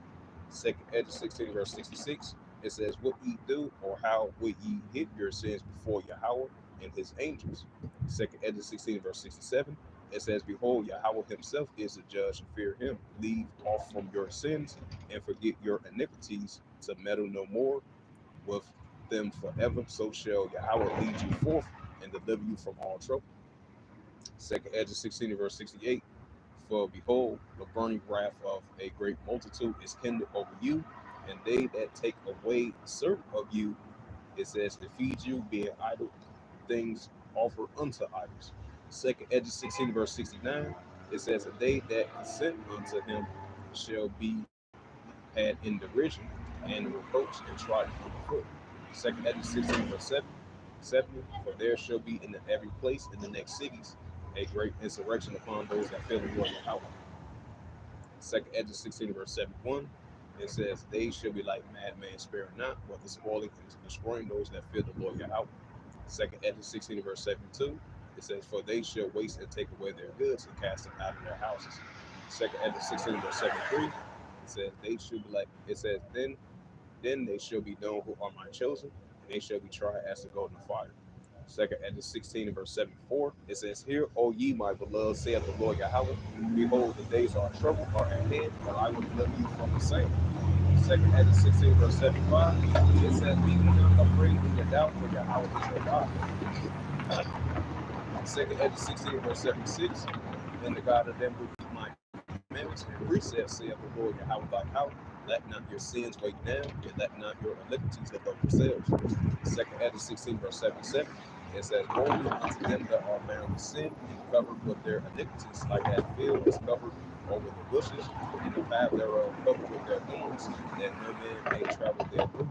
Second Ezra 16 verse 66, it says, what ye do, or how would ye hid your sins before Yahweh and his angels. Second Ezra 16 verse 67, it says, behold, Yahweh himself is the judge, and fear him. Leave off from your sins and forget your iniquities, to meddle no more with them forever. So shall Yahweh lead you forth and deliver you from all trouble. Second Edges 16 verse 68. For behold, the burning wrath of a great multitude is kindled over you, and they that take away certain of you, it says, to feed you, being idle things offered unto idols. Second Edges 16 verse 69. It says, and they that consent unto him shall be had in derision and reproach and trodden underfoot. Second Edges 16 verse 70. For there shall be in every place in the next cities a great insurrection upon those that fear the Lord Yahweh. Second Edges 16 verse 71. It says, they shall be like madmen sparing not, but the spoiling and destroying those that fear the Lord Yahweh. Second Edges 16 verse 72. It says, for they shall waste and take away their goods and cast them out of their houses. Second Edges 16 verse 73. It says, they should be like, it says, then they shall be known who are my chosen, and they shall be tried as the golden fire. Second Edges 16 and verse 74, it says, hear, O ye my beloved, saith the Lord Yahweh, behold, the days are trouble are at hand, but I will deliver you from the same. Second Edges 16 verse 75, it says, be not afraid in your doubt, for Yahweh is your God. Second Edges 16 verse 76, and the God of them who keep my commandments and precepts, saith the Lord Yahweh thy house, let not your sins weigh down, and let not your iniquities lift up yourselves. Second Edges 16 verse 77, it says, woe unto them that are bound with sin and covered with their iniquities, like that field is covered over the bushes, and the path thereof covered with their thorns, that no man may travel therethrough.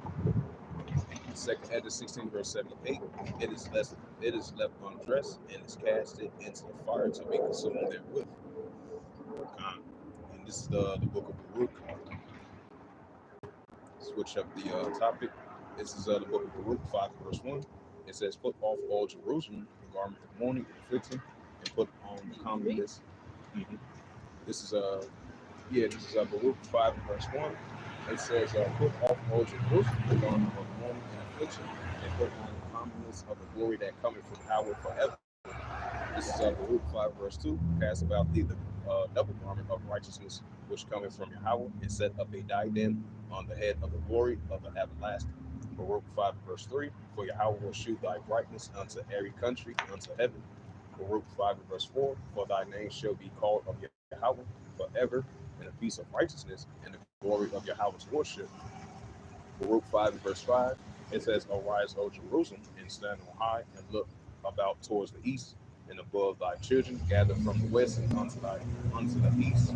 Second Edges 16 verse 78, it is left undressed and is casted into the fire to be consumed therewith. And this is the book of Baruch. Switch up the topic. This is the book of Baruch 5 verse 1. It says, put off all Jerusalem, the garment of mourning and affliction, and put on the comeliness. Mm-hmm. This is Baruch 5 verse 1. It says, put off all Jerusalem, the garment of mourning and affliction, and put on the comeliness of the glory that cometh from Yahweh forever. This is Baruch 5 verse 2. Cast about thee the double garment of righteousness, which cometh from Yahweh, and set up a diadem on the head of the glory of the everlasting. Baruch 5 verse 3. For Yahweh will shew thy brightness unto every country, unto heaven. Baruch 5 verse 4. For thy name shall be called of Yahweh forever, and a piece of righteousness, and the glory of Yahweh's worship. Baruch 5 verse 5. It says, arise, O Jerusalem, and stand on high, and look about towards the east, and above thy children gather from the west and unto the east,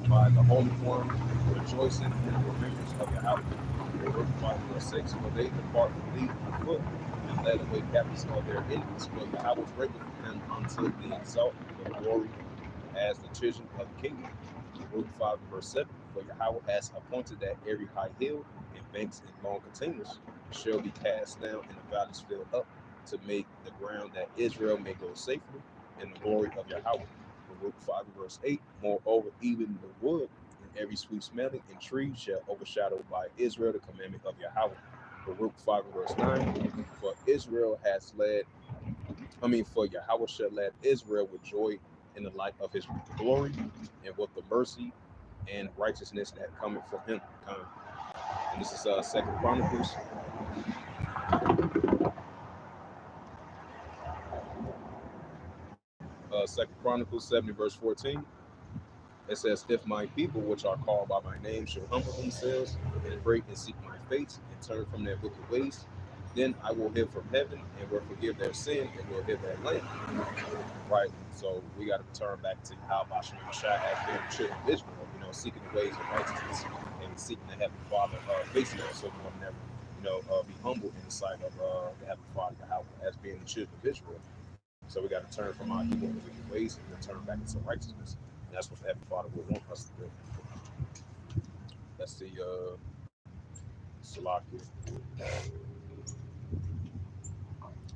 by the Holy One, rejoicing in the remembrance of Yahweh. Baruch 5 verse 6. For they depart from thee on foot, and led away captives of their enemies, but Yahweh bringeth them unto the exalt of the glory as the children of the kingdom. Baruch 5 verse 7. For Yahweh has appointed that every high hill and banks and long containers shall be cast down, and the valleys filled up, to make the ground that Israel may go safely in the glory of Yahweh. Baruch 5 verse 8. Moreover, even the wood and every sweet smelling and tree shall overshadow by Israel the commandment of Yahweh. Baruch 5 verse 9. For Yahweh shall lead Israel with joy in the light of his glory, and with the mercy and righteousness that cometh from him. And this is Second Chronicles. Second Chronicles 70 verse 14. It says, if my people which are called by my name shall humble themselves and pray and seek my face and turn from their wicked ways, then I will hear from heaven and will forgive their sin and will heal their land. Right? So we got to return back to how Bashem Shai as being the children of Israel, seeking the ways of righteousness and seeking the Heavenly Father, facing us so we'll never, be humble in the sight of the Heavenly Father as being the children of Israel. So we got to turn from our evil and wicked ways and turn back into righteousness. And that's what the Heavenly Father will want us to do. That's the Salaki.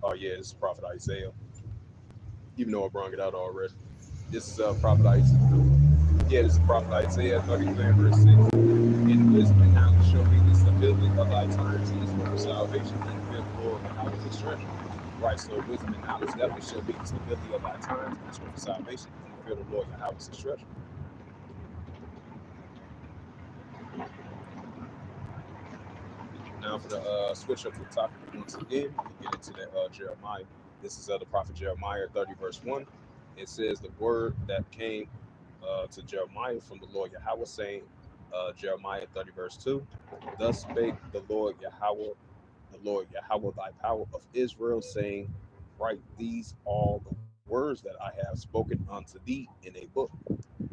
Oh yeah, this is Prophet Isaiah. Even though I brought it out already. This is Prophet Isaiah. Yeah, this is Prophet Isaiah 33 verse 6. In wisdom and knowledge show me the stability of thy times and the for salvation and fear the Lord and how his treasure. Right, so wisdom and knowledge definitely show me the stability of thy times and for salvation and fear the Lord and how his treasure. Now for the switch up to the topic once again and get into that Jeremiah. This is the prophet Jeremiah 30 verse 1. It says the word that came to Jeremiah from the Lord Yahweh, saying, Jeremiah 30, verse 2, thus spake the Lord Yahweh, the Lord Yahweh, thy power of Israel, saying, write these all the words that I have spoken unto thee in a book.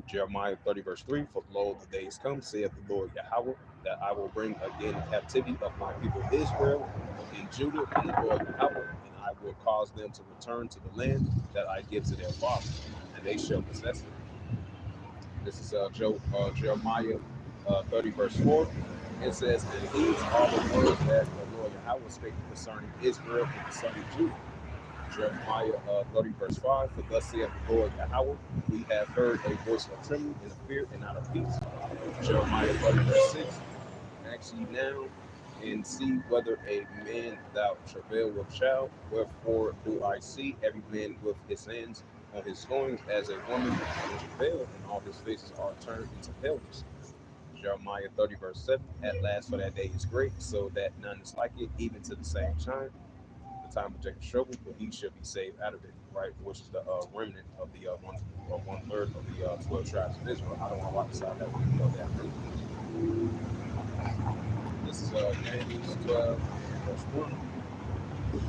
Jeremiah 30, verse 3, for lo, the days come, saith the Lord Yahweh, that I will bring again the captivity of my people Israel and Judah from the Lord Yahweh, and I will cause them to return to the land that I give to their fathers, and they shall possess it. This is Jeremiah 30, verse 4. It says, and these are the words that the Lord Yahweh spake concerning Israel and concerning Judah. Jeremiah 30, verse 5, for thus saith the Lord Yahweh, we have heard a voice of trembling and of fear and not of peace. Jeremiah 30, verse 6, ask ye now and see whether a man thou travail with child, wherefore do I see every man with his hands on his loins as a woman in travail, and all his faces are turned into paleness. Jeremiah 30, verse 7, at last for that day is great, so that none is like it, even to the same time. The time of Jacob's trouble, but he shall be saved out of it, right? Which is the remnant of the one third of the 12 tribes of Israel. I don't want to walk beside that one, that remnant. This is Daniel 12 and verse 1.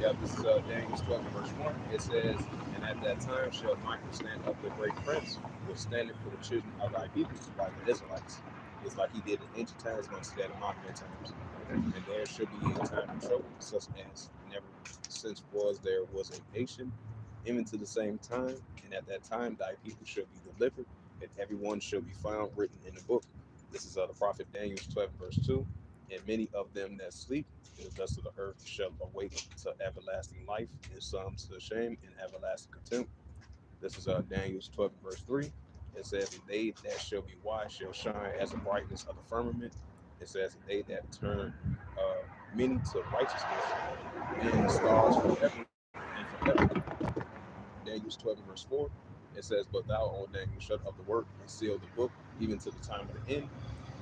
Yeah, this is Daniel 12 and verse 1. It says, and at that time shall Michael stand up, the great prince, which standeth for the children of thy people, like the Israelites. It's like he did in ancient times, going to that in modern times. And there should be a time of trouble, such as never since there was a nation, even to the same time. And at that time thy people shall be delivered, and everyone shall be found written in the book. This is the prophet Daniel 12 verse 2. And many of them that sleep in the dust of the earth shall awake to everlasting life, and some to shame and everlasting contempt. This is Daniel 12 verse 3. It says, and they that shall be wise shall shine as the brightness of the firmament. It says, and they that turn many to righteousness, and stars forever and forever. Daniel 12 verse 4. It says, but thou, O Daniel, shut up the work and seal the book, even to the time of the end.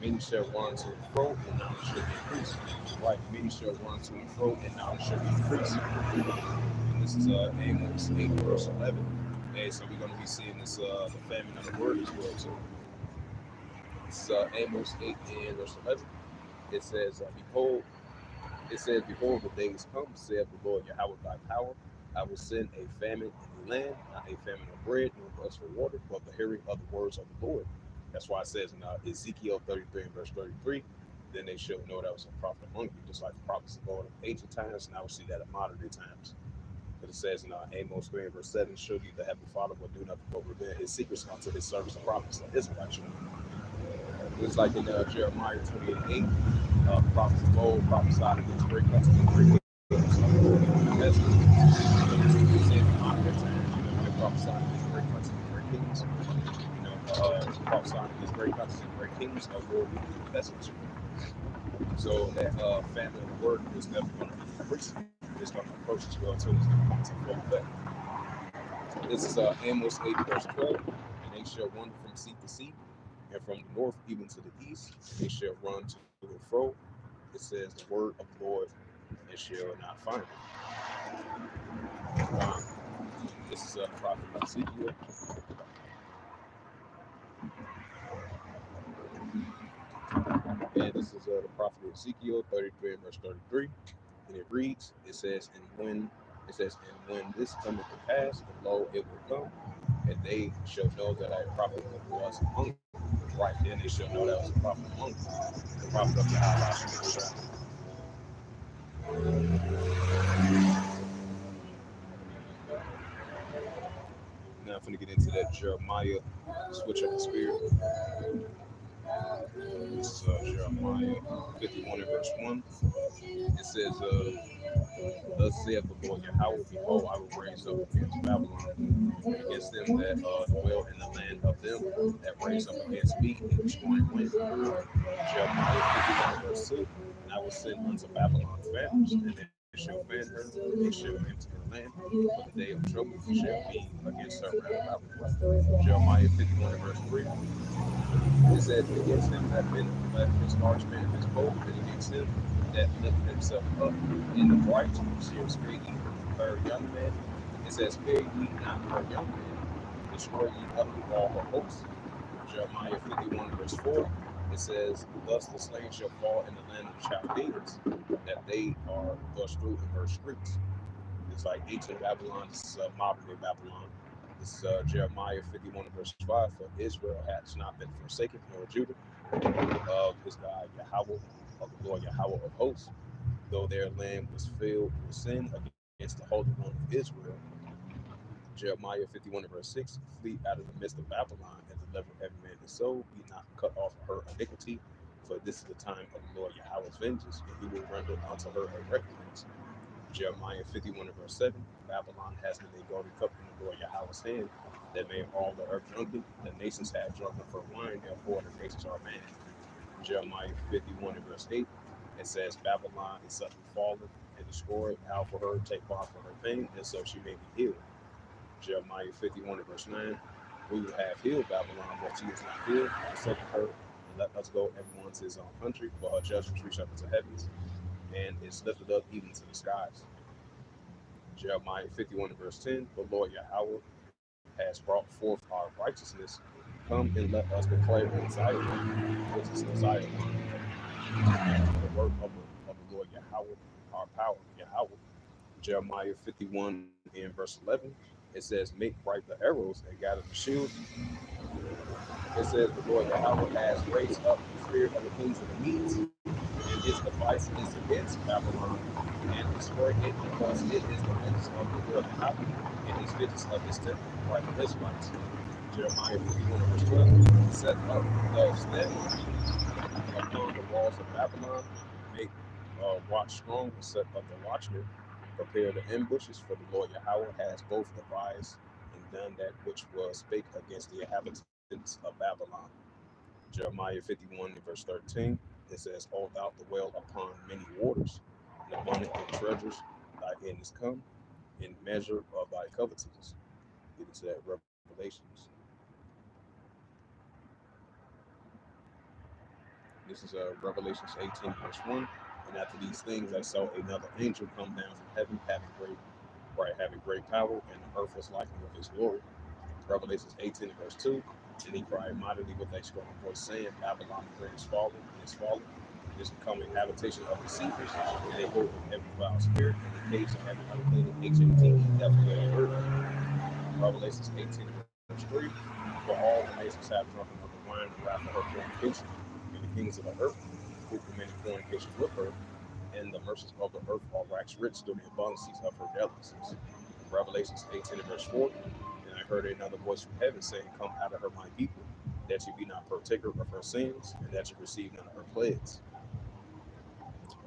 Many shall run to and fro, and knowledge shall increase. Right, many shall run to and fro, and knowledge shall increase. And this is Amos 8 verse 11. Okay, so we're going to be seeing this the famine of the word as well too. This is Amos 8 and verse 11. It says, behold, behold, the days come, saith the Lord Yahweh thy power. I will send a famine in the land, not a famine of bread, nor thirst for water, but the hearing of the words of the Lord. That's why it says in Ezekiel 33 and verse 33, then they shall know that I was a prophet among you, just like the prophets of God in ancient times, and I will see that in modern day times. But it says in Amos 3 and verse 7, surely the heavenly Father will do nothing but reveal his secrets unto his servants and prophets, the Israelites. It's like in Jeremiah 28 and 8, prophets of old prophesied against great countries and great kingdoms. That's what we say in modern times, when they prophesy against great countries and great kingdoms, prophesying against great countries and great kingdoms, will be the message. So that family of the word is never going to be increasing. It's going to approach as well, too. It's going to come to full effect. This is Amos 8, verse 12. And they shall run from sea to sea, and from the north even to the east. They shall run to and fro. It says the word of the Lord, and shall not find it. This is the prophet Ezekiel. And this is the prophet Ezekiel 33 and verse 33. And it reads, and when this cometh to pass, and lo, it will come, and they shall know that a prophet was among them. Right, then they shall know that was a prophet among them, the prophet of Yahweh. Now I'm going to get into that Jeremiah switch up the spirit. This is Jeremiah 51 and verse 1. It says, thus saith the Lord Yahweh, behold, I will raise up against Babylon, against them that dwell in the land of them that raise up against me in destroying wind. Jeremiah 51 verse 2. And I will send unto Babylon famines, and they shall fan her, and they shall empty her land, but the day of trouble shall be against her round about. Jeremiah 51 verse 3. It says, against him that left his large man his boat, and against him that lifted himself up in the bright shall spare ye her young man. It says, spare ye not her young man. Destroy ye utterly all her hosts. Jeremiah 51 verse 4, it says, thus the slain shall fall in the land of the Chaldeans, that they are thrust through in her streets. It's like ancient Babylon, this is modern day Babylon. This is Jeremiah 51 verse 5, for Israel has not been forsaken, nor Judah, of his God Yahweh, of the Lord Yahweh of hosts, though their land was filled with sin against the Holy One of Israel. Jeremiah 51 verse 6, flee out of the midst of Babylon and deliver every man his soul, be not cut off of her iniquity, for this is the time of the Lord Yahweh's vengeance, and he will render unto her a recompense. Jeremiah 51 verse 7, Babylon has been a golden cup in the Lord Yahweh's hand, that made all the earth drunken, the nations have drunken for wine, therefore the nations are mad. Jeremiah 51 verse 8, it says, Babylon is suddenly fallen and destroyed, how for her take part for her pain, and so she may be healed. Jeremiah 51 verse 9, we will have healed Babylon, but she is not healed. Forsaken her, and let us go everyone to his own country, for her judgments reach up into heavens, and is lifted up even to the skies. Jeremiah 51 verse 10, the Lord Yahweh has brought forth our righteousness. Come and let us declare in Zion, which is the Zion, the work of the Lord Yahweh, our power, Yahweh. Jeremiah 51 and verse 11, it says, make bright the arrows and gather the shields. It says, the Lord Yahweh has raised up the spirit of the kings of the Medes, and his device is against Babylon, and destroy it because it is the vengeance of the Lord Yahweh, and his vengeance of his temple, like the Israelites. Jeremiah 51 verse 12, set up the stand upon the walls of Babylon, make watch strong, set up the watchmen, prepare the ambushes, for the Lord Yahweh has both devised and done that which was spake against the inhabitants of Babylon. Jeremiah 51 verse 13, it says, hold out the well upon many waters, and abundant in treasures, thy end is come, in measure of thy covetousness. Get into that Revelations. This is Revelations 18 verse 1. And after these things I saw another angel come down from heaven, having great power, and the earth was likened with his glory. Revelations 18 verse 2. And he cried mightily with a strong voice, saying, Babylon the great is fallen, it is becoming habitation of deceivers, and a hold of every foul spirit, and the cage of every unclean HATE, definitely on earth. Revelations 18 verse 3. For all the nations have drunken of the wine and wrath of her fornication, and the kings of the earth who committed fornication with her, and the merchants of the earth are waxed rich through the abundancies of her delicacies. Revelations 18 verse 4. And I heard another voice from heaven saying, come out of her, my people, that you be not partaker of her sins, and that you receive none of her plagues.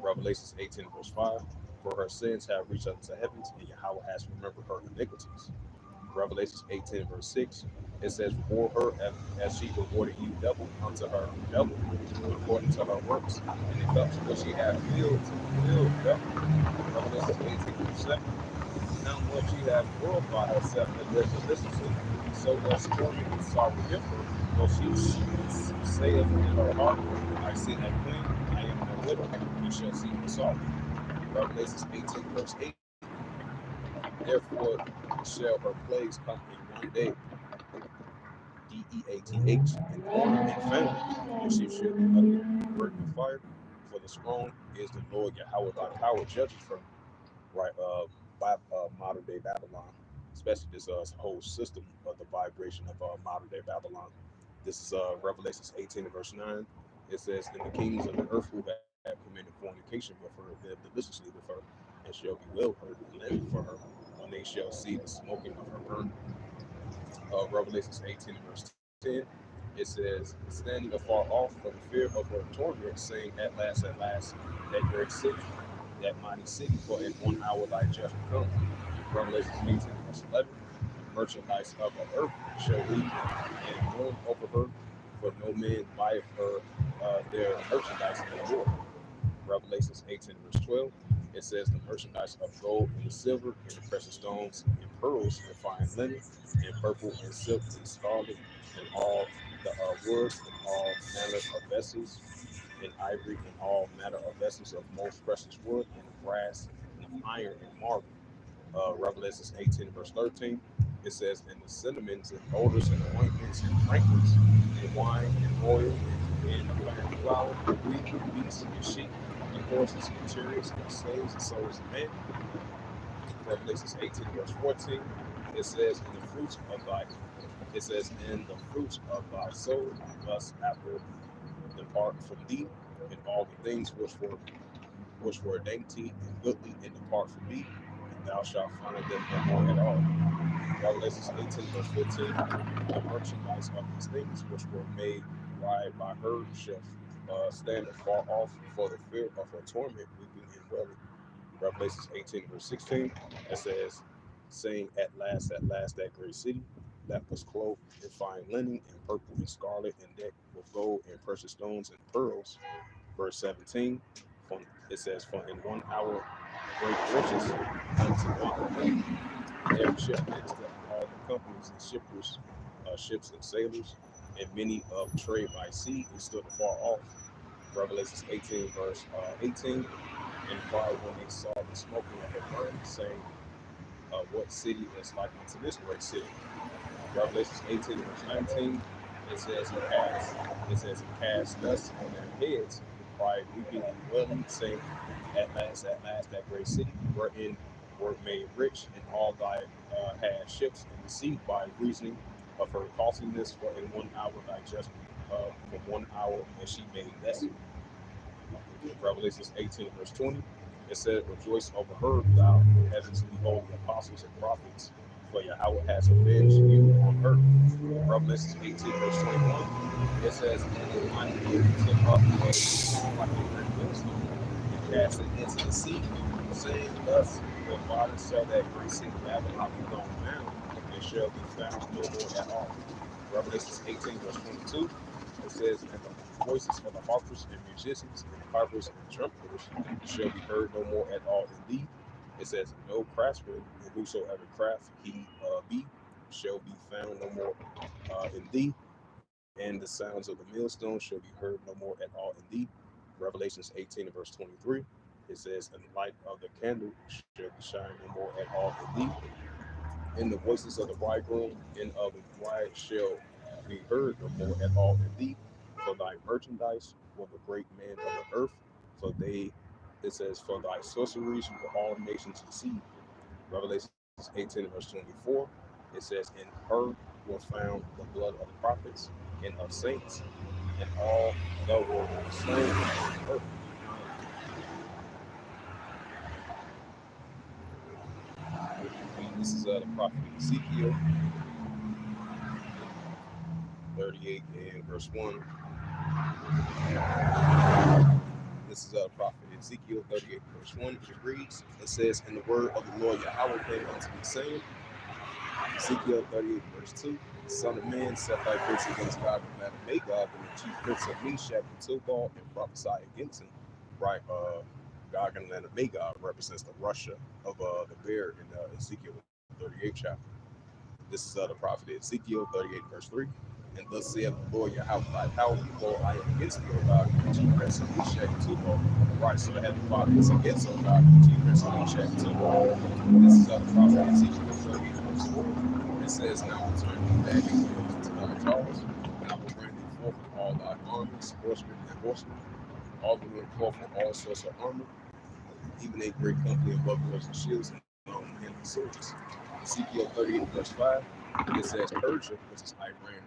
Revelations 18 verse 5. For her sins have reached up to heavens, and Yahweh has remembered her iniquities. Revelations 18 verse 6. It says, reward her as she rewarded you double unto her double, according to her works, and the cups which she hath filled double. Revelations 18 verse 7. How much she hath glorified herself and lived deliciously, so does torment and sorrow give her, though she saith in her heart, I see a queen, I am no widow, and shall see no sorrow. Revelations 18 verse 8. Therefore shall her plagues come in one day, DEATH, and hunger and famine, and she shall be utterly burnt with fire. For the strong is the Lord Yahweh thy power judges from right modern day Babylon, especially this whole system of the vibration of modern day Babylon. This is Revelations 18 verse 9. It says, and the kings of the earth who have committed fornication with her live deliciously with her, and shall bewail her and lament for her, when they shall see the smoking of her burning. Revelations 18 verse 10, it says, standing afar off from the fear of her torment, saying, at last, that great city, that mighty city, for in 1 hour thy judgment come. Revelations 18 verse 11, merchandise of the earth shall leave and roam over her, for no man buyeth her their merchandise in the war. Revelations 18 verse 12, it says the merchandise of gold and silver and the precious stones and pearls and fine linen and purple and silk and scarlet and all the woods and all manner of vessels and ivory and all manner of vessels of most precious wood and of brass and of iron and marble. Revelations 18 verse 13, It says, and the cinnamons and odors and ointments and fragrance and wine and oil and fine flour and wheat and beasts and sheep and horses and chariots and slaves and souls of men. Revelations 18 verse 14. It says, in the fruits of thy it says, in the fruits of thy soul thus after depart from thee, and all the things which were dainty and goodly and depart from thee, and thou shalt find them no more at all. Revelations 18 verse 15. The merchandise of these things which were made right by her shall stand afar off for the fear of her torment, weeping and wailing. Revelations 18 verse 16. It says, saying, at last, that great city that was clothed in fine linen and purple and scarlet and decked with gold and precious stones and pearls. Verse 17. It says, for in 1 hour great riches unto all. Every ship mixed up all the companies and shippers, ships and sailors, and many of trade by sea and stood afar off. Revelations 18 verse 18. And cried when they saw the smoking of it burn, saying, what city is like unto this great city? Revelations 18 verse 19. It says he cast dust on their heads, and cried weeping and wailing, saying, at last, that great city, wherein were made rich, and all thy had ships in the sea by reasoning of her costliness, for in 1 hour thy judgment from 1 hour, and she made vessel. Revelations 18, verse 20. It said, rejoice over her, thou heavens, the holy apostles and prophets, for Yahweh has avenged you on earth. Revelations 18, verse 21. It says, and in my hand took up a stone like a great millstone, and cast it into the sea, saying, thus the waters shall that great city Babylon be gone down, and shall be found no more at all. Revelations 18, verse 22. It says, and the voices of the harpers and musicians and harpers and trumpeters shall be heard no more at all in thee. It says, no craftsman, and whosoever craft he be, shall be found no more in thee. And the sounds of the millstone shall be heard no more at all in thee. Revelations 18 and verse 23. It says, and the light of the candle shall be shined no more at all in thee. And the voices of the bridegroom and of the bride shall be heard no more at all in thee. For thy merchandise were the great men of the earth. For they, it says, for thy sorceries were all nations deceived. Revelations 18 verse 24. It says, in her were found the blood of the prophets and of saints and all that were slain on earth. This is the prophet Ezekiel 38 and verse 1. This is prophet Ezekiel 38 verse 1. It reads, it says, and the word of the Lord Yahweh came unto me, saying, Ezekiel 38 verse 2, son of man, set thy face against God and land of Magog, and the chief prince of Meshach and Tubal, and prophesy against him. Right, Gog and the land of Magog represents the Russia of the bear in Ezekiel 38 chapter. This is the prophet Ezekiel 38 verse 3. And thus saith the Lord Yahweh thy power, behold, I am against thee, O God, and the chief prince of Meshach and Tubal. Right, so the heavenly Father is against, O God, and the chief prince of Meshach and Tubal. This is the prophet Ezekiel 38 verse 4. It says, and I will turn thee back again to thy jaws, and I will bring thee forth with all thy armies, horsemen and horsemen, all the men forth with all sorts of armor, even a great company of bucklers and shields and soldiers. Ezekiel 38 verse 5, it says, Persia, which is Iran,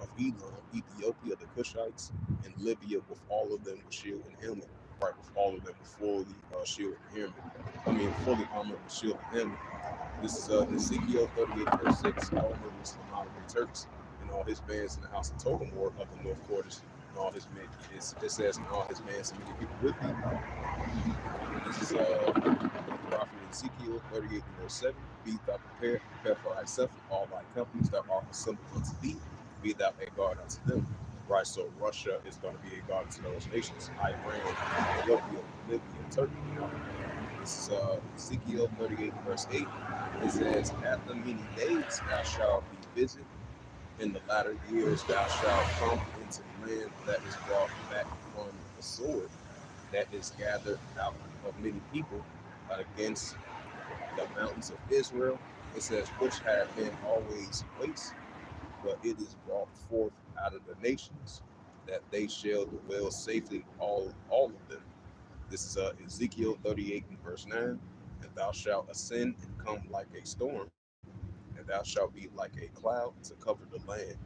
of Elam, Ethiopia, the Cushites, and Libya, with all of them with shield and helmet. Right, with all of them with fully shield and helmet. Fully armored with shield and helmet. This is Ezekiel 38 verse 6. All murders from out of the Turks and all his bands in the house of Totemor of the north quarters and all his men. It says, and all his bands and many people with him. This is prophet Ezekiel 38 verse 7. Be thou prepared, prepare for thyself and all thy companies that are assembled unto thee. Be thou a guard unto them. Right, so Russia is going to be a guard to those nations. Iran, Ethiopia, Libya, Turkey. This is Ezekiel 38 verse 8. It says, after many days thou shalt be visited. In the latter years thou shalt come into the land that is brought back from the sword, that is gathered out of many people against the mountains of Israel, It says, which have been always waste, but it is brought forth out of the nations, that they shall dwell safely, all of them. This is Ezekiel 38 and verse 9. And thou shalt ascend and come like a storm, and thou shalt be like a cloud to cover the land,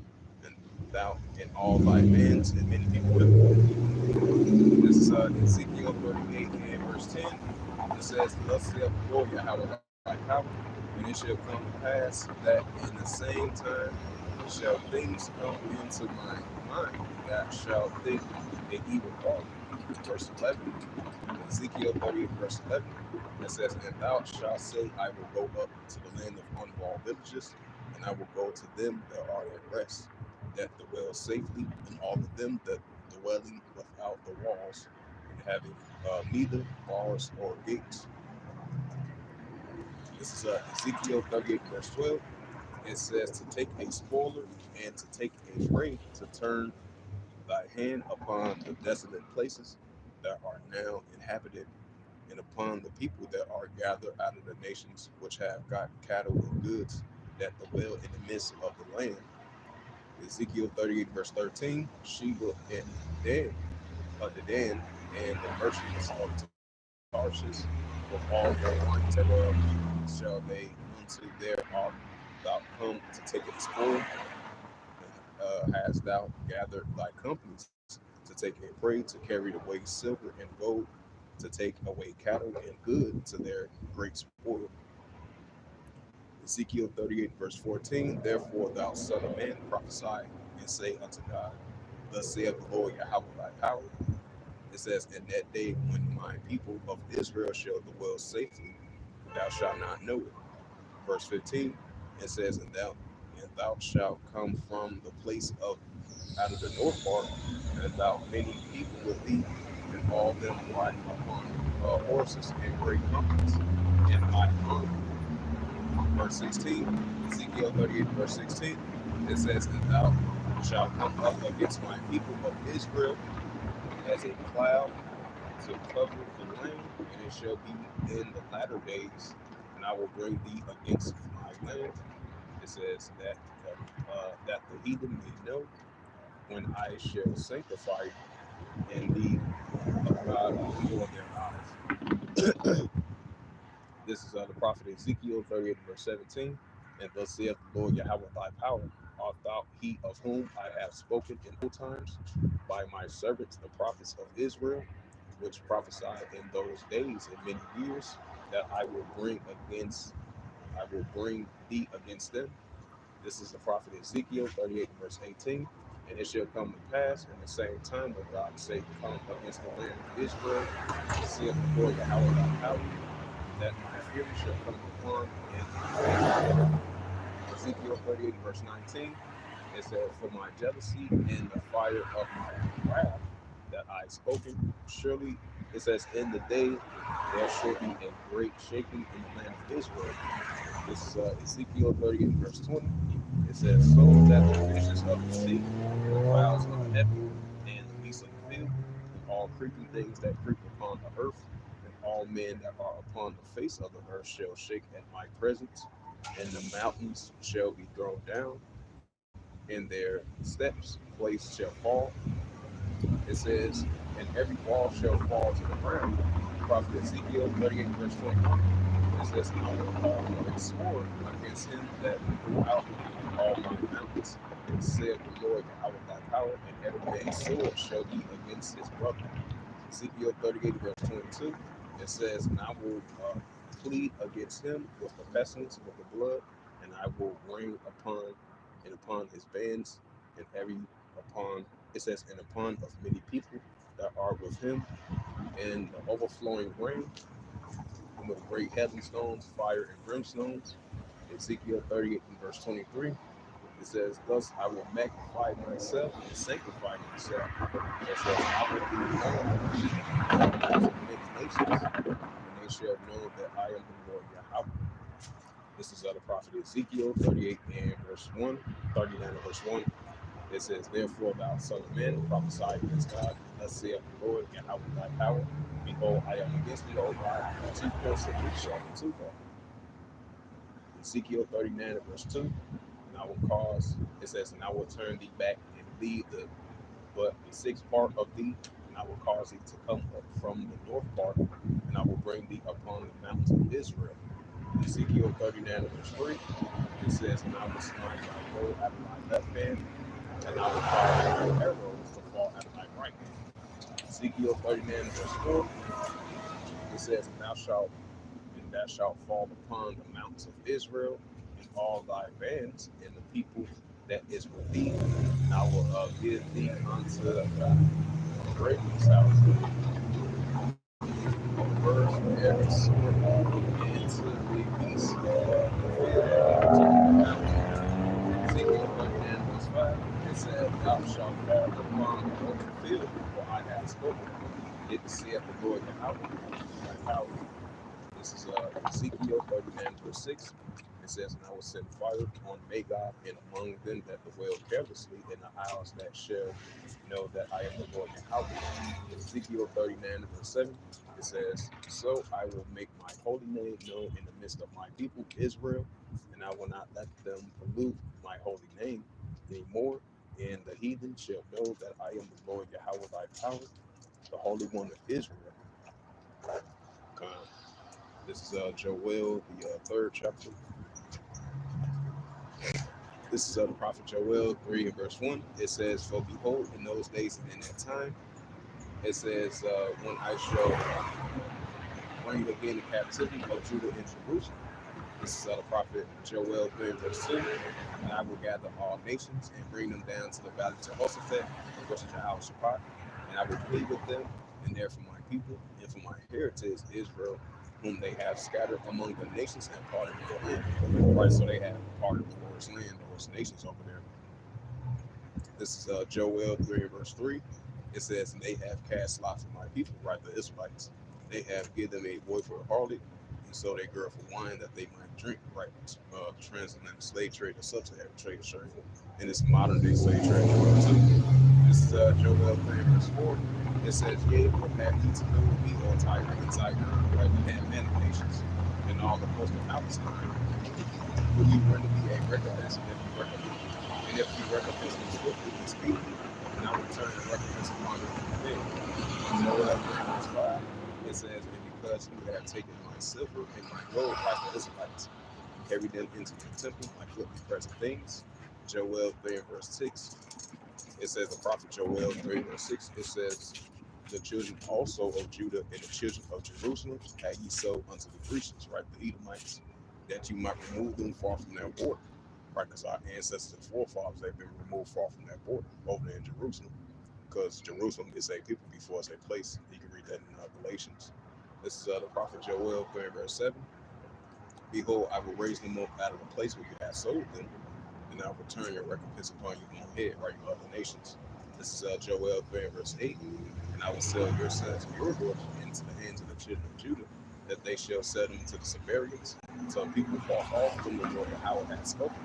and thou and all thy bands and many people with thee. This is Ezekiel 38 and verse 10. It says, thus saith the Lord Yahweh thy power, and it shall come to pass that in the same time shall things come into my mind that shall think a evil thought. Verse 11, Ezekiel 38, verse 11, it says, and thou shalt say, I will go up to the land of unwalled villages, and I will go to them that are at rest, that dwell safely, and all of them that dwelling without the walls, and having neither bars or gates. This is Ezekiel 38, verse 12. It says, to take a spoiler and to take a prey, to turn thy hand upon the desolate places that are now inhabited, and upon the people that are gathered out of the nations which have got cattle and goods that dwell in the midst of the land. Ezekiel 38, verse 13, Sheba and Dan, Dedan, and the merchants of Tarshish, with all their wine thereof, shall they unto their ark thou come to take it spoil, hast thou gathered thy companies to take a prey, to carry away silver and gold, to take away cattle and good to their great spoil. Ezekiel 38, verse 14, therefore thou son of man, prophesy and say unto God, thus saith the Lord Yahweh thy power. It says, in that day when my people of Israel shall dwell safely, thou shalt not know it. Verse 15, it says, and thou shalt come from the place of out of the north part, and thou many people with thee, and all them riding upon horses and great companies in my army. Verse 16, Ezekiel 38, verse 16, it says, and thou shalt come up against my people of Israel as a cloud to cover the land, and it shall be in the latter days, and I will bring thee against my land. It says that the heathen may know when I shall sanctify and be a God before their eyes. This is the prophet Ezekiel 38, verse 17. And thus saith the Lord Yahweh thy power, art thou he of whom I have spoken in old times by my servants the prophets of Israel, which prophesied in those days and many years, that I will bring thee against them. This is the prophet Ezekiel 38, verse 18. And it shall come to pass in the same time when God say, come against the land of Israel, saith the Lord Yahweh thy power, that my fury shall come upon and Ezekiel 38, verse 19. It says, for my jealousy and the fire of my wrath that I spoken, surely it says, in the day there shall be a great shaking in the land of Israel. This is Ezekiel 38, verse 20. It says, so that the fishes of the sea, the fowls of the heaven, and the beasts of the field, and all creeping things that creep upon the earth, and all men that are upon the face of the earth shall shake at my presence, and the mountains shall be thrown down, and their steps place shall fall. It says, and every wall shall fall to the ground. Prophet Ezekiel 38, verse 21. It says, I will call for a sword against him that throughout all my mountains, and said the Lord Yahweh thy power, and every man's sword shall be against his brother. Ezekiel 38, verse 22, it says, and I will plead against him with the pestilence, with the blood, and I will rain upon his bands, and every upon, it says, and upon of many people that are with him, and the overflowing rain, and with great headstones, fire and brimstones. Ezekiel 38 and verse 23. It says, thus I will magnify myself and sanctify myself. It says, I will be known amongst many nations, and they shall know that I am the Lord Yahweh. This is the prophet Ezekiel 38 and verse 1, 39 and verse 1. It says, therefore, thou son of man, prophesy against God, thus saith the Lord Yahweh thy power. Behold, I am against thee, O God, 2 points of which shall be 2 points. Ezekiel 39 and verse 2. And I will cause, it says, and I will turn thee back and lead the but the sixth part of thee, and I will cause thee to come up from the north part, and I will bring thee upon the mountains of Israel. Ezekiel 39 and verse 3, it says, and I will smite thy bow out of thy left hand, and I will cause thy arrows to fall out of thy right hand. Ezekiel 39 and verse 4, it says, and thou shalt fall upon the mountains of Israel, and all thy bands, and the people that is with thee, and I will give thee unto the ravens house, the birds of every sort, and to the beasts of the field. Ezekiel 39 verse 5, it says, thou shalt fall upon the open field, for I have spoken. It saith the Lord Yahweh, thy power. This is Ezekiel 39 verse 6. It says, and I will send fire on Magog and among them that dwell carelessly in the isles that shall know that I am the Lord Yahweh. Ezekiel 39 verse 7. It says, so I will make my holy name known in the midst of my people Israel, and I will not let them pollute my holy name anymore. And the heathen shall know that I am the Lord Yahweh thy power, the Holy One of Israel. This is Joel, the third chapter. This is the prophet Joel 3 and verse 1. It says, for behold, in those days and in that time, it says, when I shall bring again the captivity of Judah and Jerusalem. This is the prophet Joel 3 and verse 2. And I will gather all nations and bring them down to the valley of Jehoshaphat, which is Jehoshaphat, and I will plead with them, and there for my people, and for my heritage Israel, whom they have scattered among the nations and parted their land. Right, so they have parted the Lord's land, the Lord's nations over there. This is Joel 3 verse 3. It says, and they have cast lots for my people, right, the Israelites. They have given a boy for a harlot, and so they girl for wine that they might drink, right? Transatlantic slave trade, the sub-Saharan trade, sure. And it's modern day slave trade too. This is Joel 3 verse 4. It says, yea, what have ye to do with me, O Tyre and Zidon, right? We had many nations, and all the coast of Palestine. Will you render me a recompense, and if you recompense me swiftly and speedily, and I will turn the recompense upon you from the dead. Joel 3 verse 5. It says, and because you have taken my silver and my gold like the Israelites, and carried them into the temple like goodly present things. Joel 3 verse 6. It says, the prophet Joel 3 verse 6, it says, the children also of Judah and the children of Jerusalem had ye sold unto the Grecians, right, the Edomites, that you might remove them far from their border, right, because our ancestors and forefathers, they've been removed far from their border over there in Jerusalem, because Jerusalem is a people before it's a place. You can read that in Galatians. This is the prophet Joel 3 verse 7. Behold, I will raise them up out of the place where you have sold them, and I'll return your recompense upon your own head, right, you other nations. This is Joel 3 verse 8. And I will sell your sons and your daughters into the hands of the children of Judah, that they shall sell them to the Samaritans. Some people fall off from the Lord Yahweh hath spoken.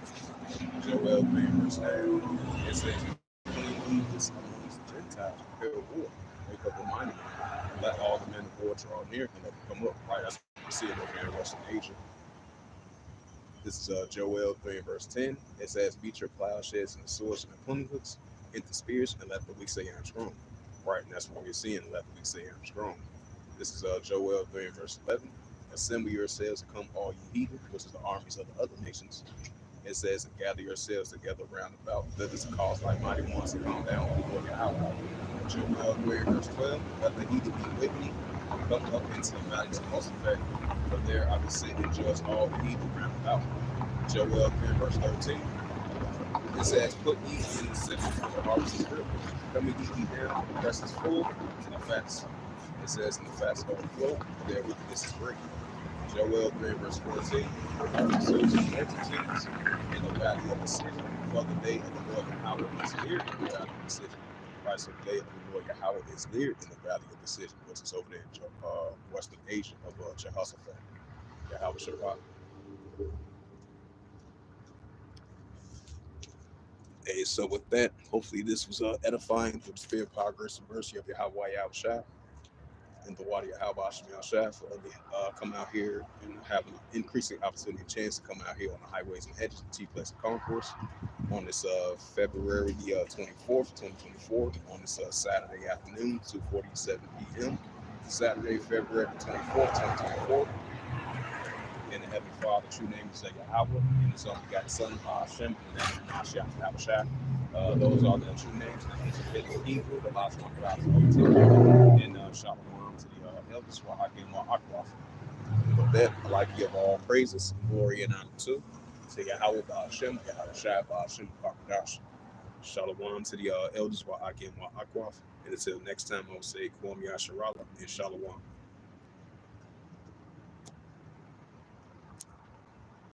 Joel 3 verse 9. It says, clean ye this among these Gentiles, prepare a war, make up a monument, and let all the men of war draw near and let them come up. Right, that's what we see it over there in Western Asia. This is Joel 3 verse 10. It says, beat your plowshares and the swords and the pruning hooks into spears, and let the weak say I am strong. Right, and that's what we're seeing, let the weak say I am strong. This is Joel 3 verse 11. Assemble yourselves and come all ye heathen, which is the armies of the other nations. It says, and gather yourselves together round about, that is cause like mighty ones to come down before Yahweh. Joel 3 verse 12. Let the heathen be with me, come up into the valleys of Jehoshaphat, for there I will sit and judge all the heathen round about. Joel 3 verse 13. It says, put ye in the city, for the harvest is good. Come and eat ye down, the press is full, and the fats. It says, and the fats overflow, for their wickedness is great. Joel 3 verse 14. So to multitudes in the valley of decision, for the day of the Lord Yahweh is near in the valley of decision. Right, so the day of the Lord Yahweh is near in the valley of decision, which is over there in Western Asia of Jehoshaphat. Yahweh Shabbat. Hey, so with that, hopefully this was edifying for the spirit, power, grace, and mercy of Yahweh Yahushua. in the water of Halbash Shaf for come out here and have an increasing opportunity and chance to come out here on the highways and hedges and T-Plex concourse on this February the 24th, 2024, on this Saturday afternoon, 2:47 p.m. Saturday, February 24th, 2024. In the Heavenly Father, true name is Yahweh, and His only begotten Son, Hashem, and the name of Mashiach Habashah. Those are the true names. The names of Hedges, Hebrew, the last one God is OT, and Shalom to the elders, Wa'akim Wa'akwaf. With that, I like to give all praises, glory, and honor to Yahweh Ba'ashem, Yahweh Shai Ba'ashem, Ba'akadash. Shalom to the elders, Wa'akim Wa'akwaf. And until next time, I will say, Kwam Yasharala, and Shalom.